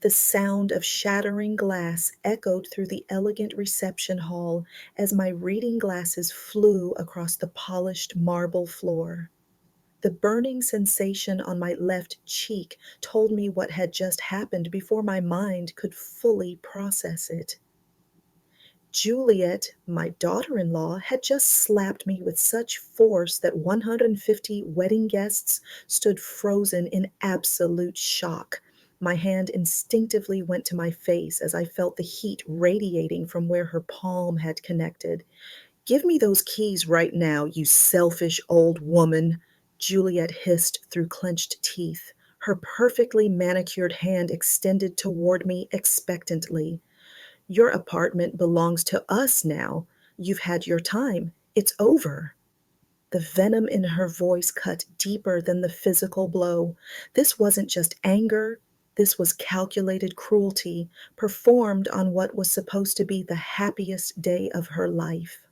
The sound of shattering glass echoed through the elegant reception hall as my reading glasses flew across the polished marble floor. The burning sensation on my left cheek told me what had just happened before my mind could fully process it. Juliet, my daughter-in-law, had just slapped me with such force that 150 wedding guests stood frozen in absolute shock. My hand instinctively went to my face as I felt the heat radiating from where her palm had connected. "Give me those keys right now, you selfish old woman," Juliet hissed through clenched teeth, her perfectly manicured hand extended toward me expectantly. "Your apartment belongs to us now. You've had your time. It's over." The venom in her voice cut deeper than the physical blow. This wasn't just anger, this was calculated cruelty, performed on what was supposed to be the happiest day of her life.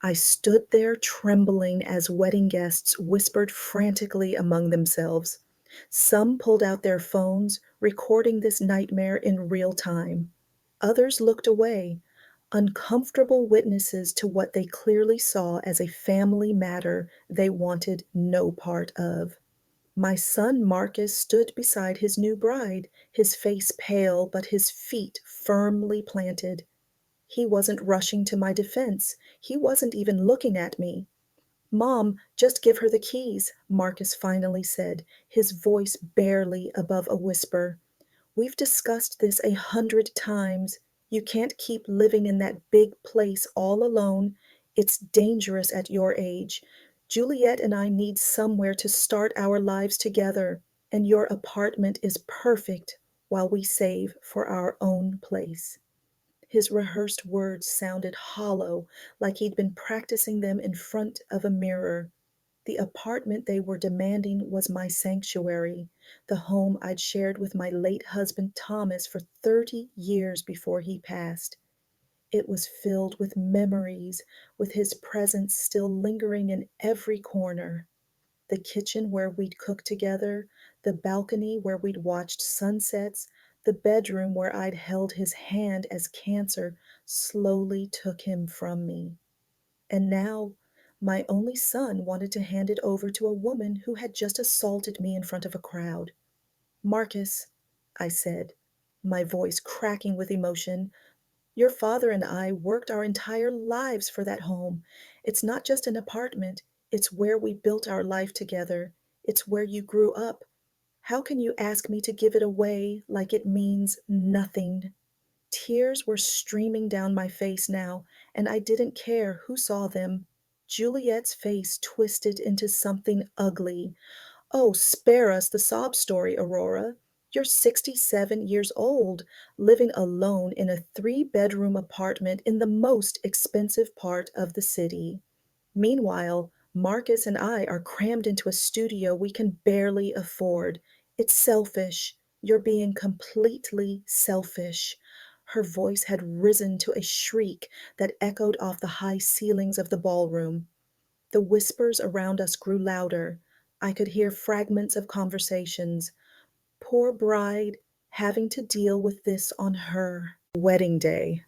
I stood there trembling as wedding guests whispered frantically among themselves. Some pulled out their phones, recording this nightmare in real time. Others looked away, uncomfortable witnesses to what they clearly saw as a family matter they wanted no part of. My son Marcus stood beside his new bride, his face pale but his feet firmly planted. He wasn't rushing to my defense. He wasn't even looking at me. "Mom, just give her the keys," Marcus finally said, his voice barely above a whisper. "We've discussed this 100 times. You can't keep living in that big place all alone. It's dangerous at your age. Juliet and I need somewhere to start our lives together, and your apartment is perfect while we save for our own place." His rehearsed words sounded hollow, like he'd been practicing them in front of a mirror. The apartment they were demanding was my sanctuary, the home I'd shared with my late husband Thomas for 30 years before he passed. It was filled with memories, with his presence still lingering in every corner. The kitchen where we'd cooked together, the balcony where we'd watched sunsets, the bedroom where I'd held his hand as cancer slowly took him from me. And now, my only son wanted to hand it over to a woman who had just assaulted me in front of a crowd. "Marcus," I said, my voice cracking with emotion, "your father and I worked our entire lives for that home. It's not just an apartment, it's where we built our life together. It's where you grew up. How can you ask me to give it away like it means nothing?" Tears were streaming down my face now, and I didn't care who saw them. Juliet's face twisted into something ugly. "Oh, spare us the sob story, Aurora. You're 67 years old, living alone in a three-bedroom apartment in the most expensive part of the city. Meanwhile, Marcus and I are crammed into a studio we can barely afford. It's selfish. You're being completely selfish." Her voice had risen to a shriek that echoed off the high ceilings of the ballroom. The whispers around us grew louder. I could hear fragments of conversations. Poor bride, having to deal with this on her wedding day.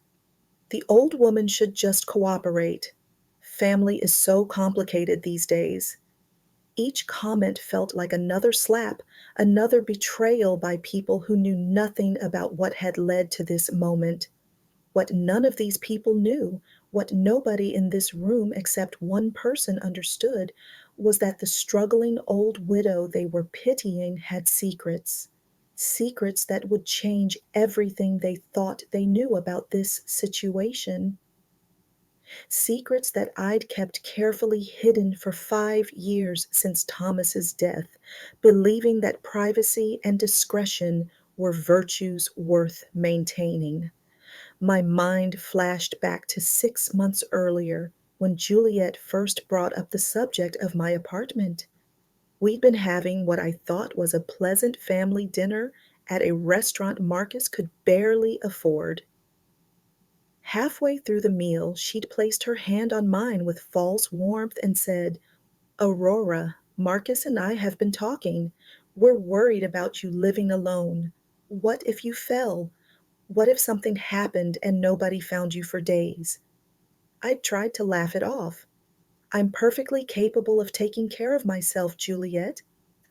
The old woman should just cooperate. Family is so complicated these days. Each comment felt like another slap, another betrayal by people who knew nothing about what had led to this moment. What none of these people knew, what nobody in this room except one person understood, was that the struggling old widow they were pitying had secrets. Secrets that would change everything they thought they knew about this situation. Secrets that I'd kept carefully hidden for 5 years since Thomas's death, believing that privacy and discretion were virtues worth maintaining. My mind flashed back to 6 months earlier when Juliet first brought up the subject of my apartment. We'd been having what I thought was a pleasant family dinner at a restaurant Marcus could barely afford. Halfway through the meal, she'd placed her hand on mine with false warmth and said, "Aurora, Marcus and I have been talking. We're worried about you living alone. What if you fell? What if something happened and nobody found you for days? I tried to laugh it off. I'm perfectly capable of taking care of myself, Juliet.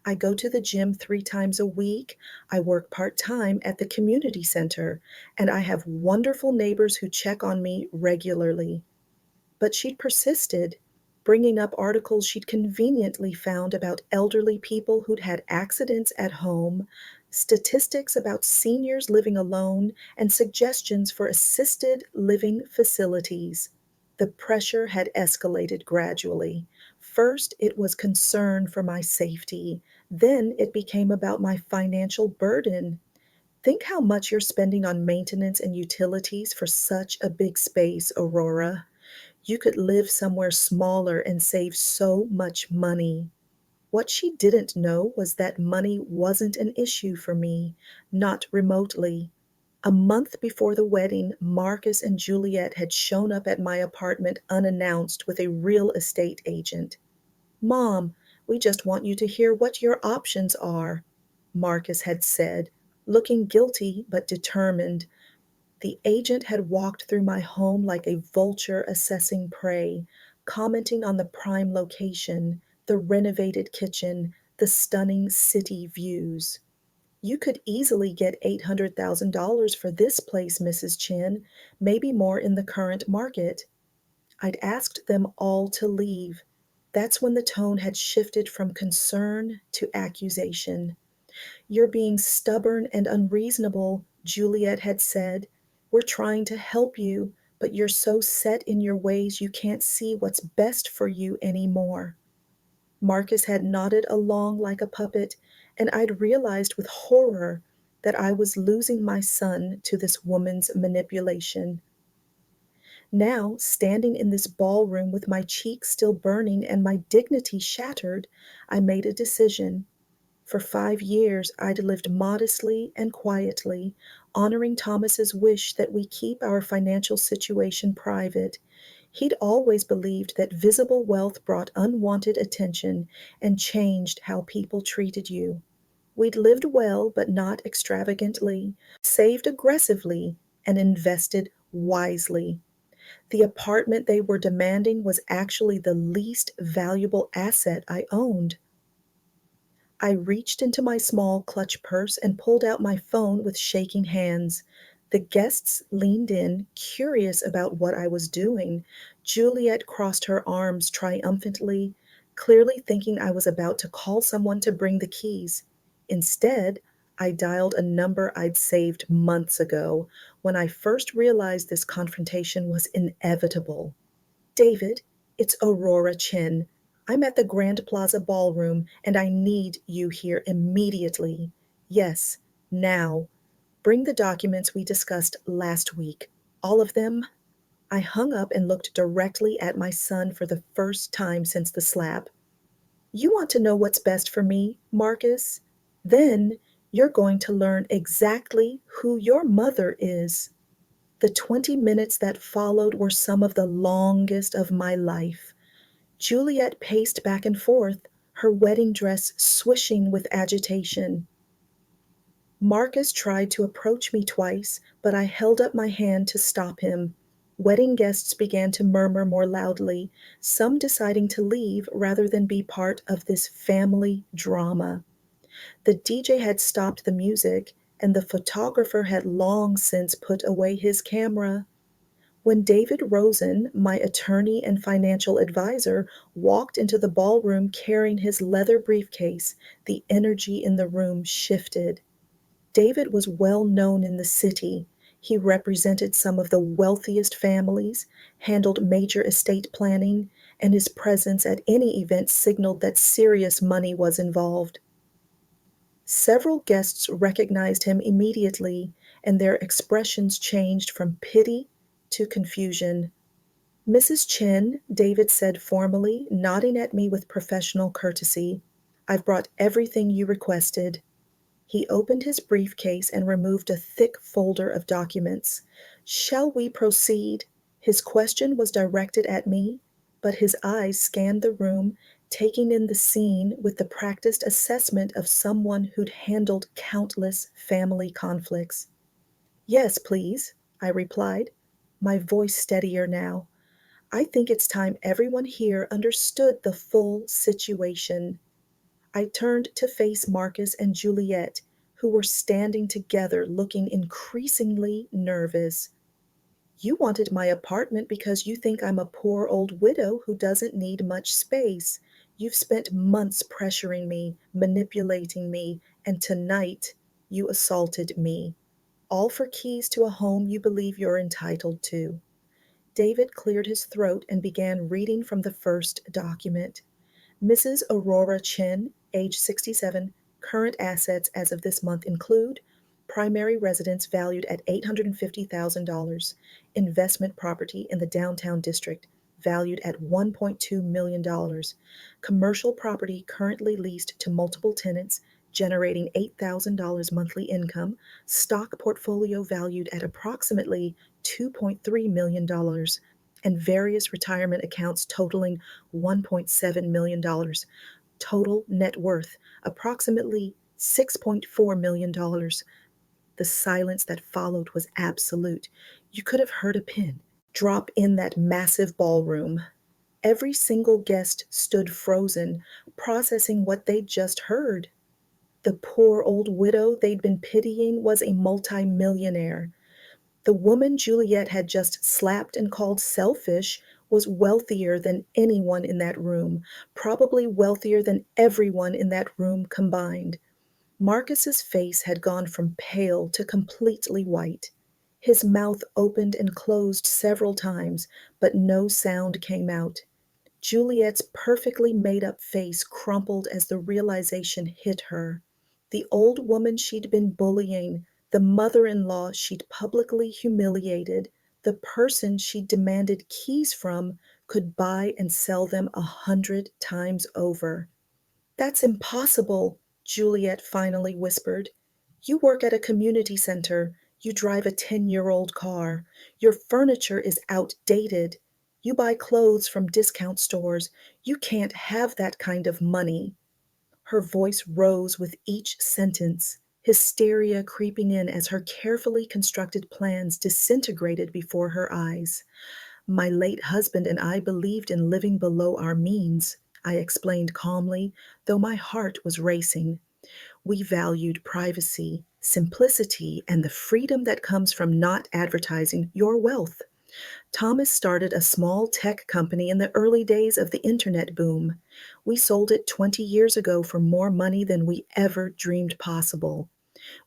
I go to the gym 3 times a week. I work part time at the community center, and I have wonderful neighbors who check on me regularly. But she'd persisted, bringing up articles she'd conveniently found about elderly people who'd had accidents at home, statistics about seniors living alone, and suggestions for assisted living facilities. The pressure had escalated gradually. First, it was concern for my safety. Then it became about my financial burden. Think how much you're spending on maintenance and utilities for such a big space, Aurora. You could live somewhere smaller and save so much money. What she didn't know was that money wasn't an issue for me, not remotely. A month before the wedding, Marcus and Juliet had shown up at my apartment unannounced with a real estate agent. Mom, we just want you to hear what your options are, Marcus had said, looking guilty but determined. The agent had walked through my home like a vulture assessing prey, commenting on the prime location, the renovated kitchen, the stunning city views. You could easily get $800,000 for this place, Mrs. Chin, maybe more in the current market. I'd asked them all to leave. That's when the tone had shifted from concern to accusation. You're being stubborn and unreasonable, Juliet had said. We're trying to help you, but you're so set in your ways you can't see what's best for you anymore. Marcus had nodded along like a puppet, and I'd realized with horror that I was losing my son to this woman's manipulation. Now, standing in this ballroom with my cheeks still burning and my dignity shattered, I made a decision. For 5 years, I'd lived modestly and quietly, honoring Thomas's wish that we keep our financial situation private. He'd always believed that visible wealth brought unwanted attention and changed how people treated you. We'd lived well, but not extravagantly, saved aggressively, and invested wisely. The apartment they were demanding was actually the least valuable asset I owned. I reached into my small clutch purse and pulled out my phone with shaking hands. The guests leaned in, curious about what I was doing. Juliet crossed her arms triumphantly, clearly thinking I was about to call someone to bring the keys. Instead, I dialed a number I'd saved months ago when I first realized this confrontation was inevitable. David, it's Aurora Chin. I'm at the Grand Plaza Ballroom and I need you here immediately. Yes, now. Bring the documents we discussed last week. All of them. I hung up and looked directly at my son for the first time since the slap. You want to know what's best for me, Marcus? Then you're going to learn exactly who your mother is. The 20 minutes that followed were some of the longest of my life. Juliet paced back and forth, her wedding dress swishing with agitation. Marcus tried to approach me twice, but I held up my hand to stop him. Wedding guests began to murmur more loudly, some deciding to leave rather than be part of this family drama. The DJ had stopped the music, and the photographer had long since put away his camera. When David Rosen, my attorney and financial advisor, walked into the ballroom carrying his leather briefcase, the energy in the room shifted. David was well known in the city. He represented some of the wealthiest families, handled major estate planning, and his presence at any event signaled that serious money was involved. Several guests recognized him immediately, and their expressions changed from pity to confusion. Mrs. Chin, David said formally, nodding at me with professional courtesy, I've brought everything you requested. He opened his briefcase and removed a thick folder of documents. Shall we proceed? His question was directed at me, but his eyes scanned the room, taking in the scene with the practiced assessment of someone who'd handled countless family conflicts. "Yes, please," I replied, my voice steadier now. "I think it's time everyone here understood the full situation." I turned to face Marcus and Juliet, who were standing together looking increasingly nervous. "You wanted my apartment because you think I'm a poor old widow who doesn't need much space. You've spent months pressuring me, manipulating me, and tonight you assaulted me. All for keys to a home you believe you're entitled to." David cleared his throat and began reading from the first document. Mrs. Aurora Chin, age 67, current assets as of this month include primary residence valued at $850,000, investment property in the downtown district valued at $1.2 million, commercial property currently leased to multiple tenants generating $8,000 monthly income, stock portfolio valued at approximately $2.3 million, and various retirement accounts totaling $1.7 million. Total net worth approximately $6.4 million. The silence that followed was absolute. You could have heard a pin drop in that massive ballroom. Every single guest stood frozen, processing what they'd just heard. The poor old widow they'd been pitying was a multimillionaire. The woman Juliet had just slapped and called selfish was wealthier than anyone in that room, probably wealthier than everyone in that room combined. Marcus's face had gone from pale to completely white. His mouth opened and closed several times, but no sound came out. Juliet's perfectly made up face crumpled as the realization hit her. The old woman she'd been bullying, the mother in law she'd publicly humiliated, the person she'd demanded keys from, could buy and sell them 100 times over. "That's impossible," Juliet finally whispered. "You work at a community center. You drive a 10-year-old car. Your furniture is outdated. You buy clothes from discount stores. You can't have that kind of money." Her voice rose with each sentence, hysteria creeping in as her carefully constructed plans disintegrated before her eyes. "My late husband and I believed in living below our means," I explained calmly, though my heart was racing. "We valued privacy, simplicity, and the freedom that comes from not advertising your wealth. Thomas started a small tech company in the early days of the internet boom. We sold it 20 years ago for more money than we ever dreamed possible.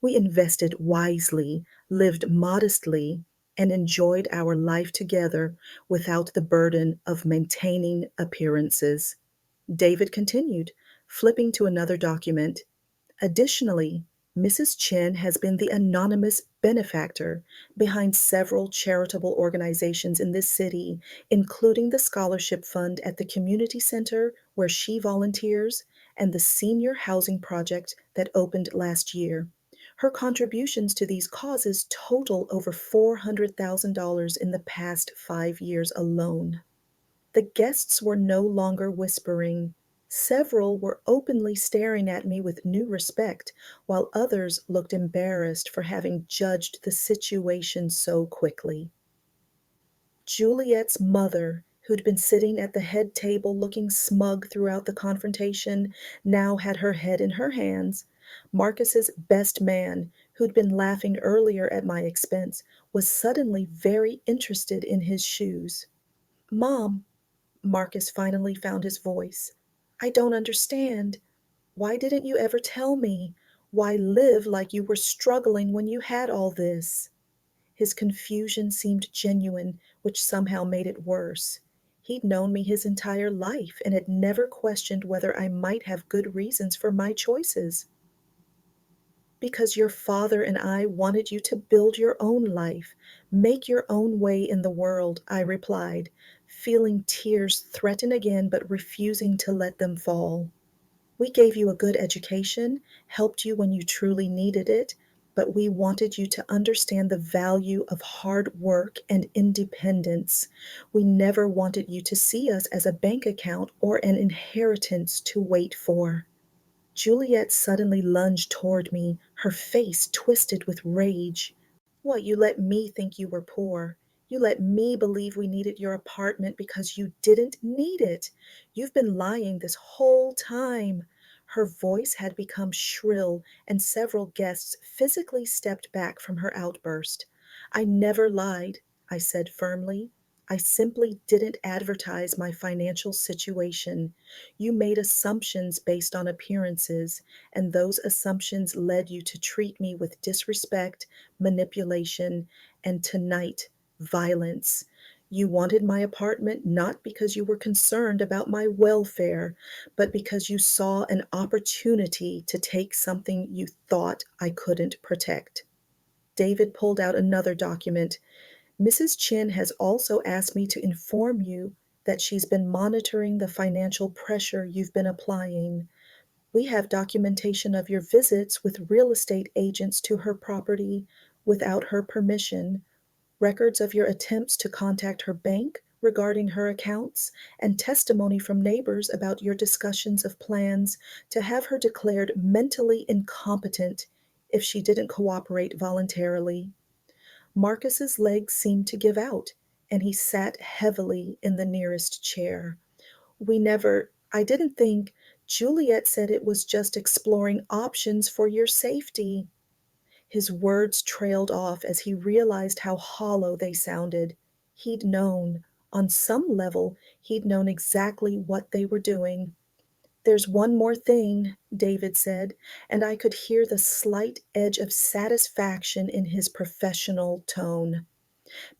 We invested wisely, lived modestly, and enjoyed our life together without the burden of maintaining appearances." David continued, flipping to another document. "Additionally, Mrs. Chen has been the anonymous benefactor behind several charitable organizations in this city, including the scholarship fund at the community center where she volunteers and the senior housing project that opened last year. Her contributions to these causes total over $400,000 in the past 5 years alone." The guests were no longer whispering. Several were openly staring at me with new respect, while others looked embarrassed for having judged the situation so quickly. Juliet's mother, who'd been sitting at the head table looking smug throughout the confrontation, now had her head in her hands. Marcus's best man, who'd been laughing earlier at my expense, was suddenly very interested in his shoes. "Mom," Marcus finally found his voice, "I don't understand. Why didn't you ever tell me? Why live like you were struggling when you had all this?" His confusion seemed genuine, which somehow made it worse. He'd known me his entire life and had never questioned whether I might have good reasons for my choices. "Because your father and I wanted you to build your own life, make your own way in the world," I replied, feeling tears threaten again but refusing to let them fall. "We gave you a good education, helped you when you truly needed it, but we wanted you to understand the value of hard work and independence. We never wanted you to see us as a bank account or an inheritance to wait for." Juliet suddenly lunged toward me, her face twisted with rage. "What, you let me think you were poor? You let me believe we needed your apartment because you didn't need it. You've been lying this whole time." Her voice had become shrill, and several guests physically stepped back from her outburst. "I never lied," I said firmly. "I simply didn't advertise my financial situation. You made assumptions based on appearances, and those assumptions led you to treat me with disrespect, manipulation, and tonight, violence. You wanted my apartment not because you were concerned about my welfare, but because you saw an opportunity to take something you thought I couldn't protect." David pulled out another document. "Mrs. Chin has also asked me to inform you that she's been monitoring the financial pressure you've been applying. We have documentation of your visits with real estate agents to her property without her permission, records of your attempts to contact her bank regarding her accounts, and testimony from neighbors about your discussions of plans to have her declared mentally incompetent if she didn't cooperate voluntarily." Marcus's legs seemed to give out, and he sat heavily in the nearest chair. I didn't think, Juliet said it was just exploring options for your safety." His words trailed off as he realized how hollow they sounded. He'd known. On some level, he'd known exactly what they were doing. "There's one more thing," David said, and I could hear the slight edge of satisfaction in his professional tone.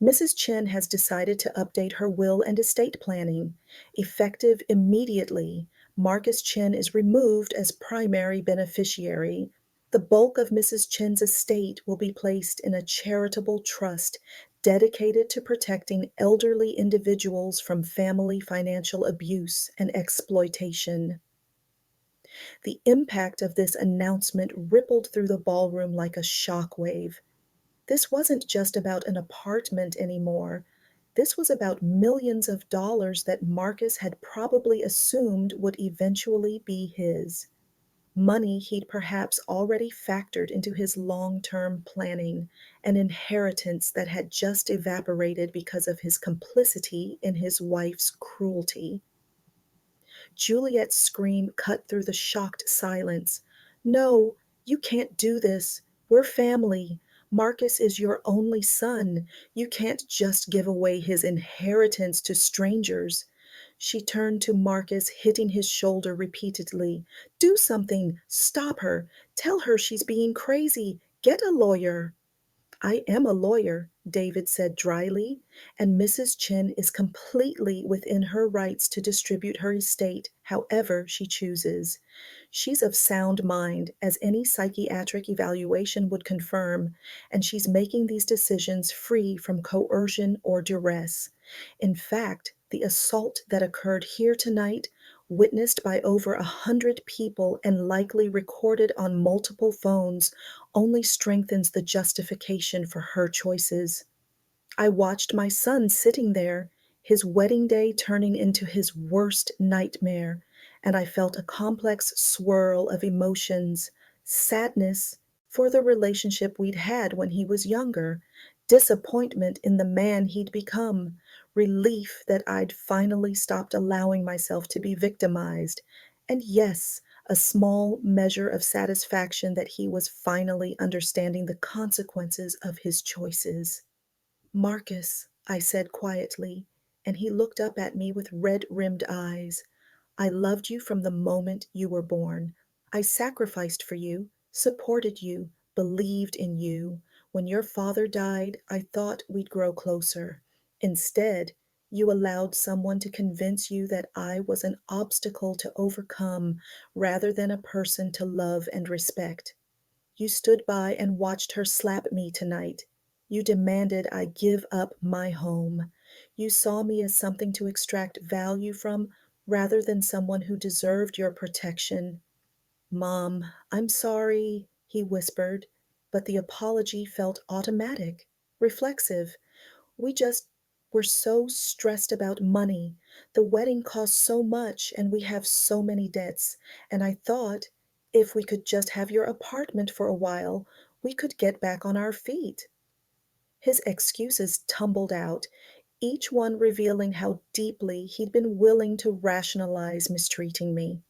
"Mrs. Chen has decided to update her will and estate planning. Effective immediately, Marcus Chen is removed as primary beneficiary. The bulk of Mrs. Chen's estate will be placed in a charitable trust dedicated to protecting elderly individuals from family financial abuse and exploitation." The impact of this announcement rippled through the ballroom like a shock wave. This wasn't just about an apartment anymore. This was about millions of dollars that Marcus had probably assumed would eventually be his. Money he'd perhaps already factored into his long-term planning, an inheritance that had just evaporated because of his complicity in his wife's cruelty. Juliet's scream cut through the shocked silence. "No, you can't do this. We're family. Marcus is your only son. You can't just give away his inheritance to strangers." She turned to Marcus, hitting his shoulder repeatedly. "Do something. Stop her. Tell her she's being crazy. Get a lawyer." "I am a lawyer," David said dryly, "and Mrs. Chen is completely within her rights to distribute her estate however she chooses. She's of sound mind, as any psychiatric evaluation would confirm, and she's making these decisions free from coercion or duress. In fact, the assault that occurred here tonight, witnessed by over 100 people and likely recorded on multiple phones, only strengthens the justification for her choices. I watched my son sitting there, his wedding day turning into his worst nightmare, and I felt a complex swirl of emotions: sadness for the relationship we'd had when he was younger, disappointment in the man he'd become, relief that I'd finally stopped allowing myself to be victimized, and yes, a small measure of satisfaction that he was finally understanding the consequences of his choices. "Marcus," I said quietly, and he looked up at me with red-rimmed eyes. "I loved you from the moment you were born. I sacrificed for you, supported you, believed in you. When your father died, I thought we'd grow closer. Instead, you allowed someone to convince you that I was an obstacle to overcome rather than a person to love and respect. You stood by and watched her slap me tonight. You demanded I give up my home. You saw me as something to extract value from rather than someone who deserved your protection." "Mom, I'm sorry," he whispered. But the apology felt automatic, reflexive. We just were so stressed about money. The wedding cost so much, and we have so many debts. And I thought if we could just have your apartment for a while, we could get back on our feet. His excuses tumbled out, each one revealing how deeply he'd been willing to rationalize mistreating me.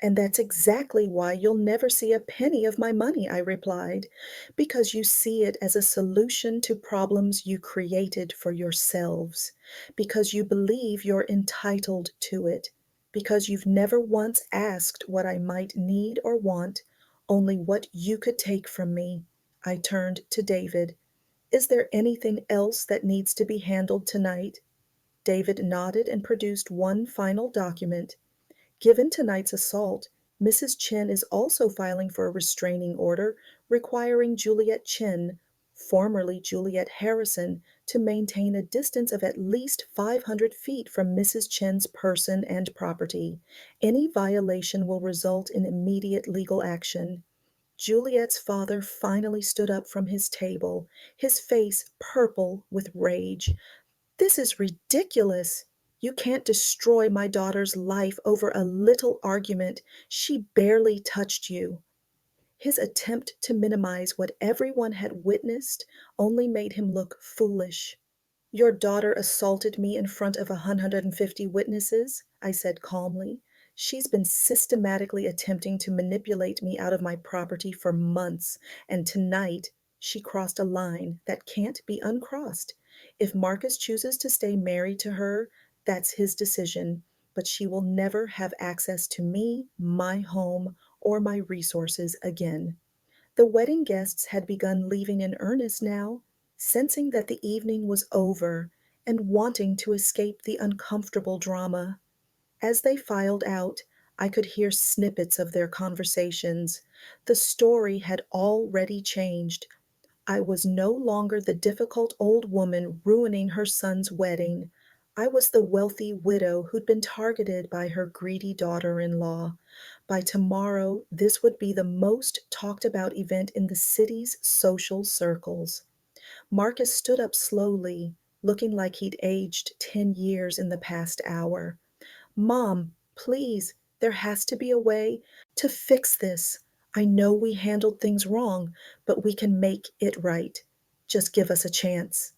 "And that's exactly why you'll never see a penny of my money," I replied, "because you see it as a solution to problems you created for yourselves, because you believe you're entitled to it, because you've never once asked what I might need or want, only what you could take from me." I turned to David. "Is there anything else that needs to be handled tonight?" David nodded and produced one final document. "Given tonight's assault, Mrs. Chin is also filing for a restraining order requiring Juliet Chin, formerly Juliet Harrison, to maintain a distance of at least 500 feet from Mrs. Chin's person and property. Any violation will result in immediate legal action." Juliet's father finally stood up from his table, his face purple with rage. "This is ridiculous. You can't destroy my daughter's life over a little argument. She barely touched you." His attempt to minimize what everyone had witnessed only made him look foolish. "Your daughter assaulted me in front of 150 witnesses," I said calmly. "She's been systematically attempting to manipulate me out of my property for months, and tonight she crossed a line that can't be uncrossed. If Marcus chooses to stay married to her, that's his decision, but she will never have access to me, my home, or my resources again." The wedding guests had begun leaving in earnest now, sensing that the evening was over and wanting to escape the uncomfortable drama. As they filed out, I could hear snippets of their conversations. The story had already changed. I was no longer the difficult old woman ruining her son's wedding. I was the wealthy widow who'd been targeted by her greedy daughter-in-law. By tomorrow, this would be the most talked about event in the city's social circles. Marcus stood up slowly, looking like he'd aged 10 years in the past hour. "Mom, please, there has to be a way to fix this. I know we handled things wrong, but we can make it right. Just give us a chance."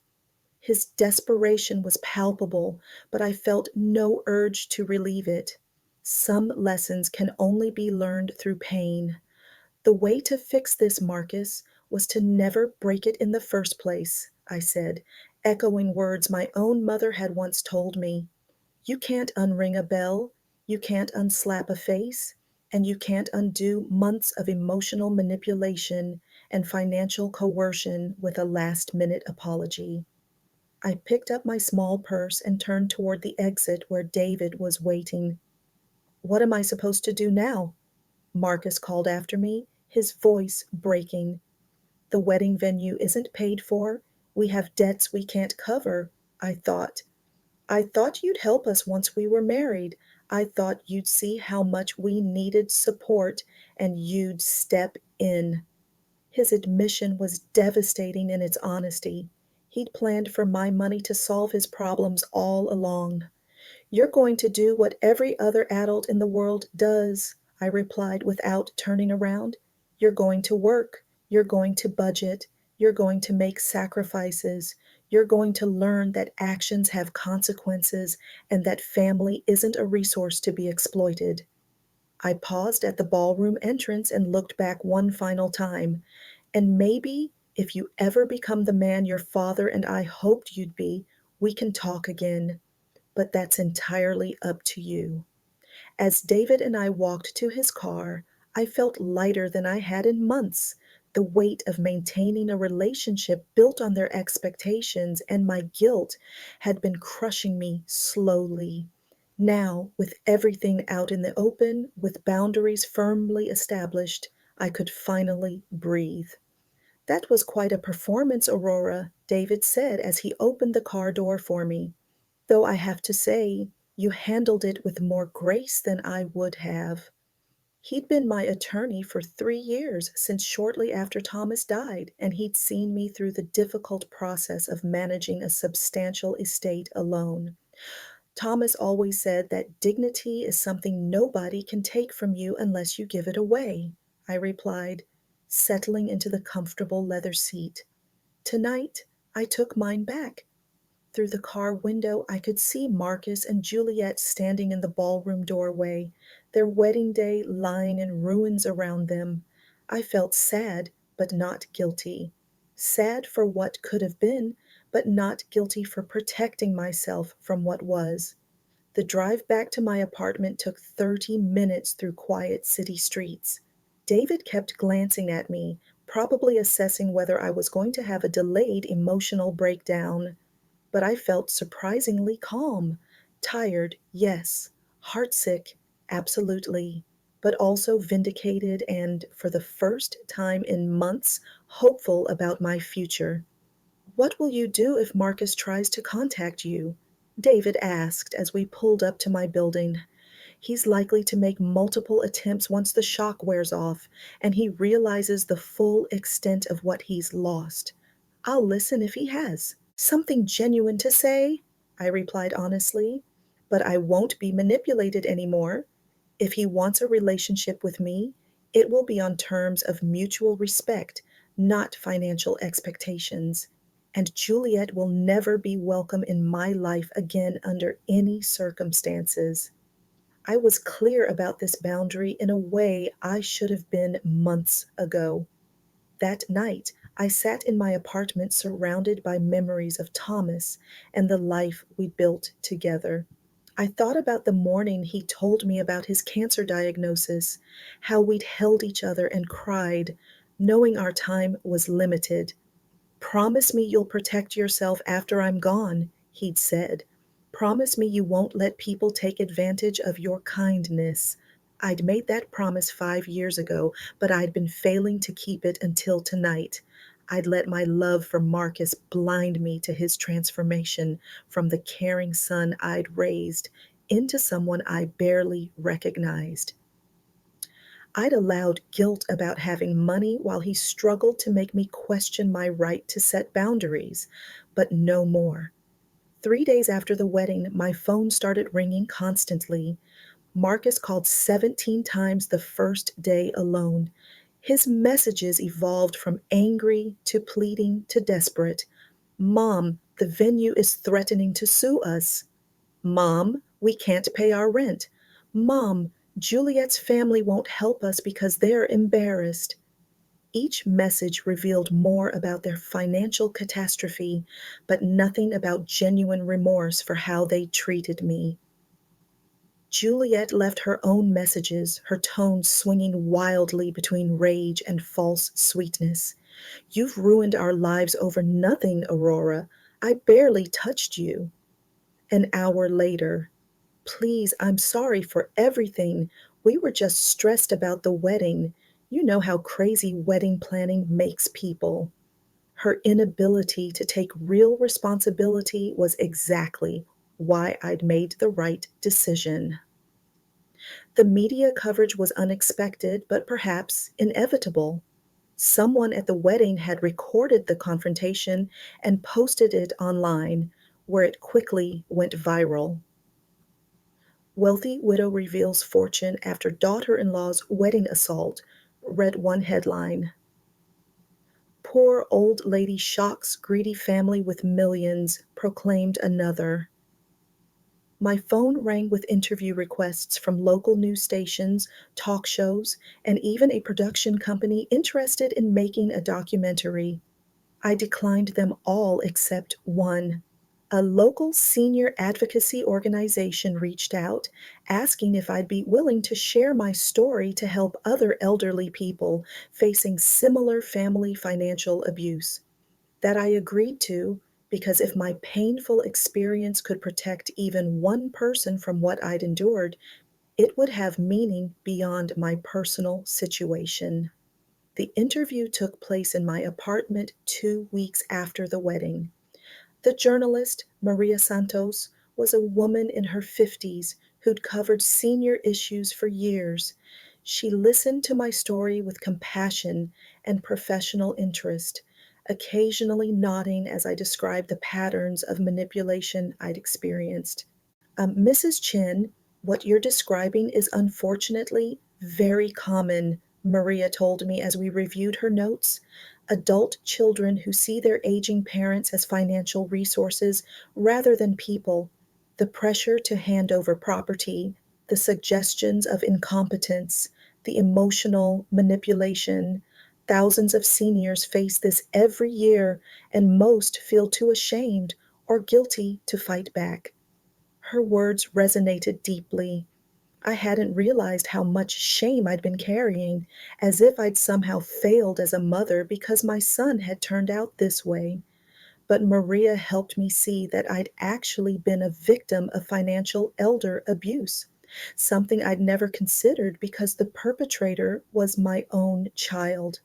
His desperation was palpable, but I felt no urge to relieve it. Some lessons can only be learned through pain. "The way to fix this, Marcus, was to never break it in the first place," I said, echoing words my own mother had once told me. "You can't unring a bell, you can't unslap a face, and you can't undo months of emotional manipulation and financial coercion with a last-minute apology." I picked up my small purse and turned toward the exit where David was waiting. "What am I supposed to do now?" Marcus called after me, his voice breaking. "The wedding venue isn't paid for. We have debts we can't cover," I thought. "I thought you'd help us once we were married. I thought you'd see how much we needed support and you'd step in." His admission was devastating in its honesty. He'd planned for my money to solve his problems all along. "You're going to do what every other adult in the world does," I replied without turning around. "You're going to work. You're going to budget. You're going to make sacrifices. You're going to learn that actions have consequences and that family isn't a resource to be exploited." I paused at the ballroom entrance and looked back one final time. "And maybe if you ever become the man your father and I hoped you'd be, we can talk again. But that's entirely up to you." As David and I walked to his car, I felt lighter than I had in months. The weight of maintaining a relationship built on their expectations and my guilt had been crushing me slowly. Now, with everything out in the open, with boundaries firmly established, I could finally breathe. "That was quite a performance, Aurora," David said as he opened the car door for me. "Though I have to say, you handled it with more grace than I would have." He'd been my attorney for 3 years, since shortly after Thomas died, and he'd seen me through the difficult process of managing a substantial estate alone. Thomas always said that dignity is something nobody can take from you unless you give it away, I replied, settling into the comfortable leather seat. Tonight, I took mine back. Through the car window, I could see Marcus and Juliet standing in the ballroom doorway, their wedding day lying in ruins around them. I felt sad, but not guilty. Sad for what could have been, but not guilty for protecting myself from what was. The drive back to my apartment took 30 minutes through quiet city streets. David kept glancing at me, probably assessing whether I was going to have a delayed emotional breakdown. But I felt surprisingly calm. Tired, yes. Heartsick, absolutely. But also vindicated and, for the first time in months, hopeful about my future. "What will you do if Marcus tries to contact you?" David asked as we pulled up to my building. "He's likely to make multiple attempts once the shock wears off and he realizes the full extent of what he's lost. I'll listen if he has something genuine to say," I replied honestly. "But I won't be manipulated anymore. If he wants a relationship with me, it will be on terms of mutual respect, not financial expectations. And Juliet will never be welcome in my life again under any circumstances." I was clear about this boundary in a way I should have been months ago. That night, I sat in my apartment surrounded by memories of Thomas and the life we'd built together. I thought about the morning he told me about his cancer diagnosis, how we'd held each other and cried, knowing our time was limited. "Promise me you'll protect yourself after I'm gone," he'd said. "Promise me you won't let people take advantage of your kindness." I'd made that promise 5 years ago, but I'd been failing to keep it until tonight. I'd let my love for Marcus blind me to his transformation from the caring son I'd raised into someone I barely recognized. I'd allowed guilt about having money while he struggled to make me question my right to set boundaries, but no more. 3 days after the wedding, my phone started ringing constantly. Marcus called 17 times the first day alone. His messages evolved from angry to pleading to desperate. "Mom, the venue is threatening to sue us." "Mom, we can't pay our rent." "Mom, Juliet's family won't help us because they're embarrassed." Each message revealed more about their financial catastrophe, but nothing about genuine remorse for how they treated me. Juliet left her own messages, her tone swinging wildly between rage and false sweetness. "You've ruined our lives over nothing, Aurora. I barely touched you." An hour later, "Please, I'm sorry for everything. We were just stressed about the wedding. You know how crazy wedding planning makes people." Her inability to take real responsibility was exactly why I'd made the right decision. The media coverage was unexpected, but perhaps inevitable. Someone at the wedding had recorded the confrontation and posted it online, where it quickly went viral. "Wealthy widow reveals fortune after daughter-in-law's wedding assault," read one headline. "Poor old lady shocks greedy family with millions," proclaimed another. My phone rang with interview requests from local news stations, talk shows, and even a production company interested in making a documentary. I declined them all except one. A local senior advocacy organization reached out, asking if I'd be willing to share my story to help other elderly people facing similar family financial abuse. That I agreed to, because if my painful experience could protect even one person from what I'd endured, it would have meaning beyond my personal situation. The interview took place in my apartment 2 weeks after the wedding. The journalist, Maria Santos, was a woman in her 50s who'd covered senior issues for years. She listened to my story with compassion and professional interest, occasionally nodding as I described the patterns of manipulation I'd experienced. Mrs. Chin, what you're describing is unfortunately very common, Maria told me as we reviewed her notes. Adult children who see their aging parents as financial resources rather than people, the pressure to hand over property, the suggestions of incompetence, the emotional manipulation. Thousands of seniors face this every year, and most feel too ashamed or guilty to fight back. Her words resonated deeply. I hadn't realized how much shame I'd been carrying, as if I'd somehow failed as a mother because my son had turned out this way. But Maria helped me see that I'd actually been a victim of financial elder abuse, something I'd never considered because the perpetrator was my own child.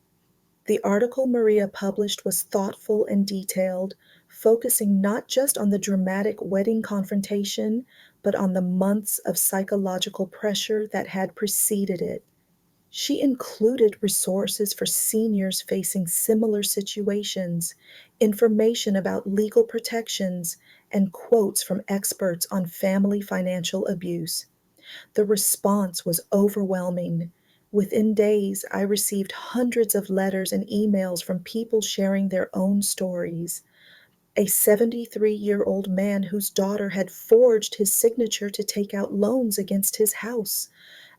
The article Maria published was thoughtful and detailed, focusing not just on the dramatic wedding confrontation, but on the months of psychological pressure that had preceded it. She included resources for seniors facing similar situations, information about legal protections, and quotes from experts on family financial abuse. The response was overwhelming. Within days, I received hundreds of letters and emails from people sharing their own stories. A 73-year-old man whose daughter had forged his signature to take out loans against his house.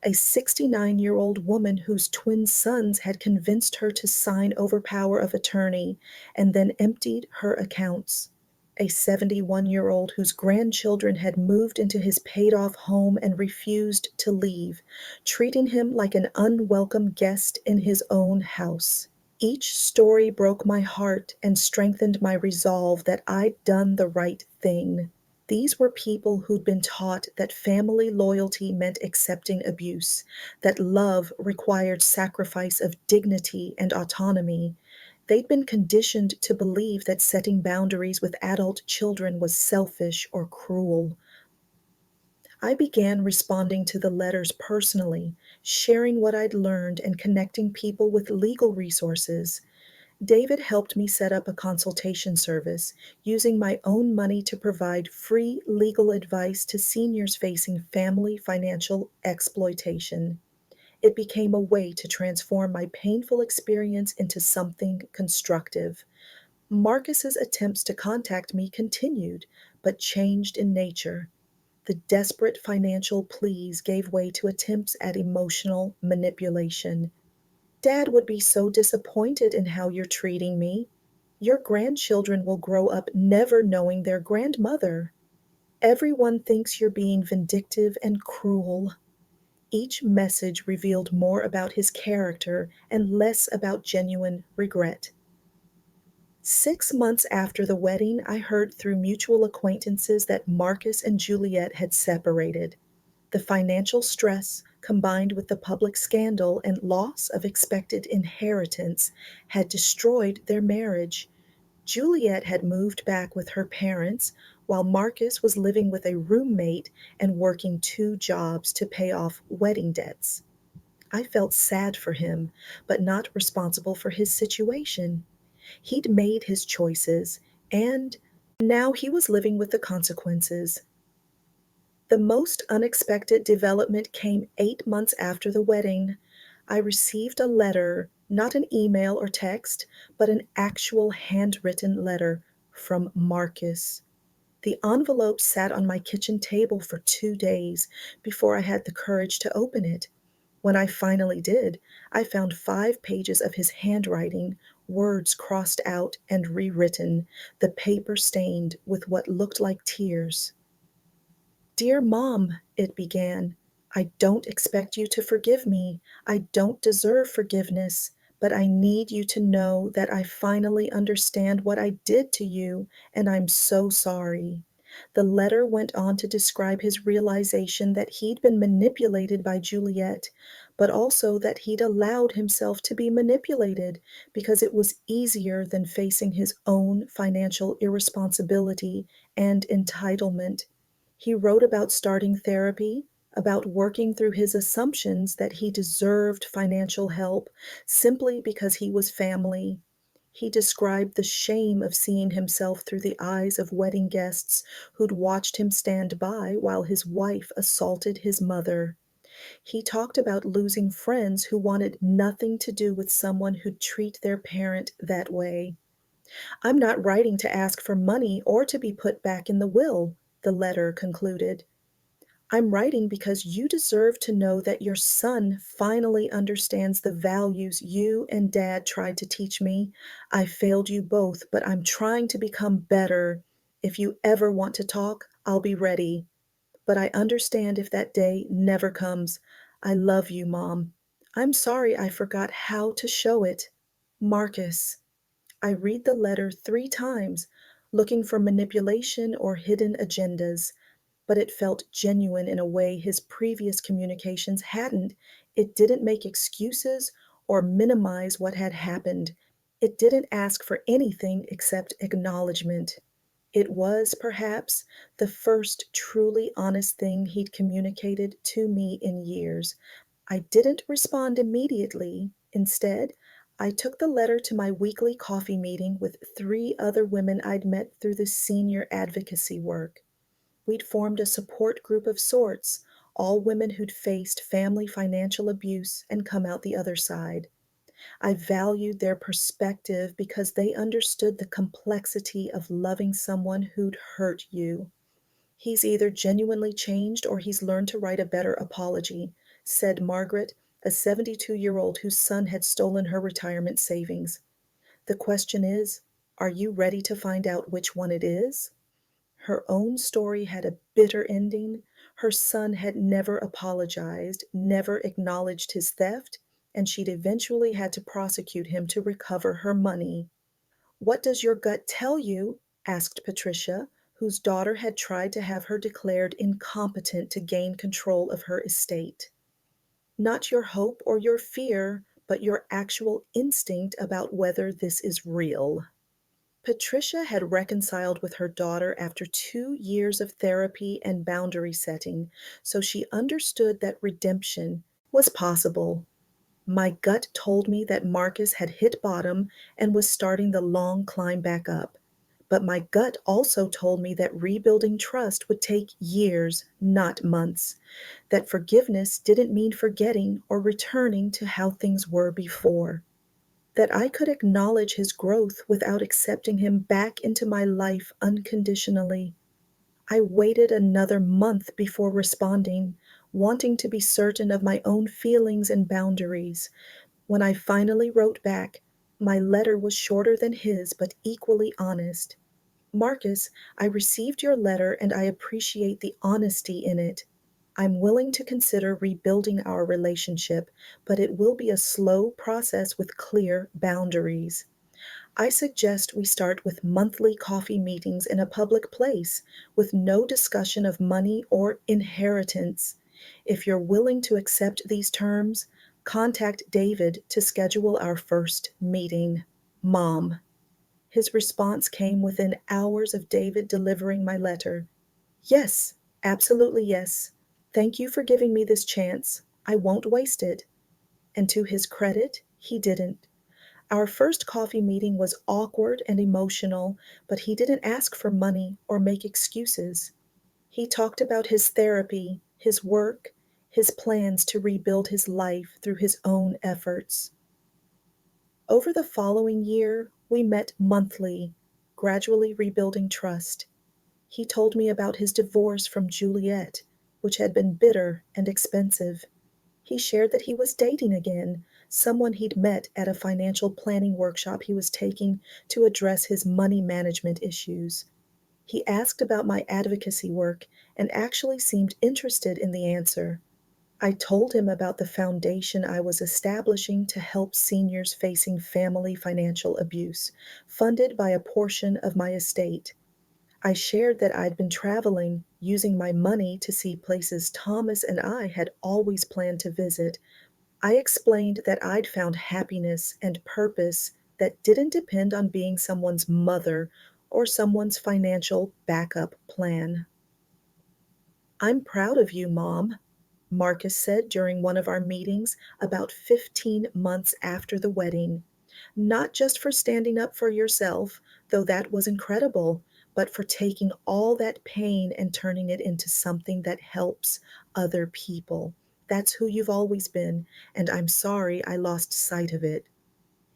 A 69-year-old woman whose twin sons had convinced her to sign over power of attorney and then emptied her accounts. A 71-year-old whose grandchildren had moved into his paid off home and refused to leave, treating him like an unwelcome guest in his own house. Each story broke my heart and strengthened my resolve that I'd done the right thing. These were people who'd been taught that family loyalty meant accepting abuse, that love required sacrifice of dignity and autonomy. They'd been conditioned to believe that setting boundaries with adult children was selfish or cruel. I began responding to the letters personally, sharing what I'd learned and connecting people with legal resources. David helped me set up a consultation service, using my own money to provide free legal advice to seniors facing family financial exploitation. It became a way to transform my painful experience into something constructive. Marcus's attempts to contact me continued, but changed in nature. The desperate financial pleas gave way to attempts at emotional manipulation. Dad would be so disappointed in how you're treating me. Your grandchildren will grow up never knowing their grandmother. Everyone thinks you're being vindictive and cruel. Each message revealed more about his character and less about genuine regret. 6 months after the wedding, I heard through mutual acquaintances that Marcus and Juliet had separated. The financial stress, combined with the public scandal and loss of expected inheritance, had destroyed their marriage. Juliet had moved back with her parents, while Marcus was living with a roommate and working two jobs to pay off wedding debts. I felt sad for him, but not responsible for his situation. He'd made his choices, and now he was living with the consequences. The most unexpected development came 8 months after the wedding. I received a letter, not an email or text, but an actual handwritten letter from Marcus. The envelope sat on my kitchen table for 2 days before I had the courage to open it. When I finally did, I found 5 pages of his handwriting, words crossed out and rewritten, the paper stained with what looked like tears. "Dear Mom," it began, "I don't expect you to forgive me. I don't deserve forgiveness, but I need you to know that I finally understand what I did to you, and I'm so sorry." The letter went on to describe his realization that he'd been manipulated by Juliet, but also that he'd allowed himself to be manipulated because it was easier than facing his own financial irresponsibility and entitlement. He wrote about starting therapy, about working through his assumptions that he deserved financial help simply because he was family. He described the shame of seeing himself through the eyes of wedding guests who'd watched him stand by while his wife assaulted his mother. He talked about losing friends who wanted nothing to do with someone who'd treat their parent that way. "I'm not writing to ask for money or to be put back in the will," the letter concluded. "I'm writing because you deserve to know that your son finally understands the values you and Dad tried to teach me. I failed you both, but I'm trying to become better. If you ever want to talk, I'll be ready. But I understand if that day never comes. I love you, Mom. I'm sorry I forgot how to show it. Marcus." I read the letter 3 times, looking for manipulation or hidden agendas, but it felt genuine in a way his previous communications hadn't. It didn't make excuses or minimize what had happened. It didn't ask for anything except acknowledgement. It was, perhaps, the first truly honest thing he'd communicated to me in years. I didn't respond immediately. Instead, I took the letter to my weekly coffee meeting with 3 other women I'd met through the senior advocacy work. We'd formed a support group of sorts, all women who'd faced family financial abuse and come out the other side. I valued their perspective because they understood the complexity of loving someone who'd hurt you. "He's either genuinely changed or he's learned to write a better apology," said Margaret, a 72-year-old whose son had stolen her retirement savings. "The question is, are you ready to find out which one it is?" Her own story had a bitter ending. Her son had never apologized, never acknowledged his theft, and she'd eventually had to prosecute him to recover her money. "What does your gut tell you?" asked Patricia, whose daughter had tried to have her declared incompetent to gain control of her estate. "Not your hope or your fear, but your actual instinct about whether this is real." Patricia had reconciled with her daughter after 2 years of therapy and boundary setting, so she understood that redemption was possible. My gut told me that Marcus had hit bottom and was starting the long climb back up. But my gut also told me that rebuilding trust would take years, not months. That forgiveness didn't mean forgetting or returning to how things were before. That I could acknowledge his growth without accepting him back into my life unconditionally. I waited another month before responding, wanting to be certain of my own feelings and boundaries. When I finally wrote back, my letter was shorter than his, but equally honest. "Marcus, I received your letter and I appreciate the honesty in it. I'm willing to consider rebuilding our relationship, but it will be a slow process with clear boundaries. I suggest we start with monthly coffee meetings in a public place with no discussion of money or inheritance. If you're willing to accept these terms, contact David to schedule our first meeting. Mom." His response came within hours of David delivering my letter. "Yes, absolutely yes. Thank you for giving me this chance. I won't waste it." And to his credit, he didn't. Our first coffee meeting was awkward and emotional, but he didn't ask for money or make excuses. He talked about his therapy, his work, his plans to rebuild his life through his own efforts. Over the following year, we met monthly, gradually rebuilding trust. He told me about his divorce from Juliet, which had been bitter and expensive. He shared that he was dating again, someone he'd met at a financial planning workshop he was taking to address his money management issues. He asked about my advocacy work and actually seemed interested in the answer. I told him about the foundation I was establishing to help seniors facing family financial abuse, funded by a portion of my estate. I shared that I'd been traveling, using my money to see places Thomas and I had always planned to visit. I explained that I'd found happiness and purpose that didn't depend on being someone's mother or someone's financial backup plan. "I'm proud of you, Mom." Marcus said during one of our meetings about 15 months after the wedding. Not just for standing up for yourself, though that was incredible, but for taking all that pain and turning it into something that helps other people. That's who you've always been, and I'm sorry I lost sight of it.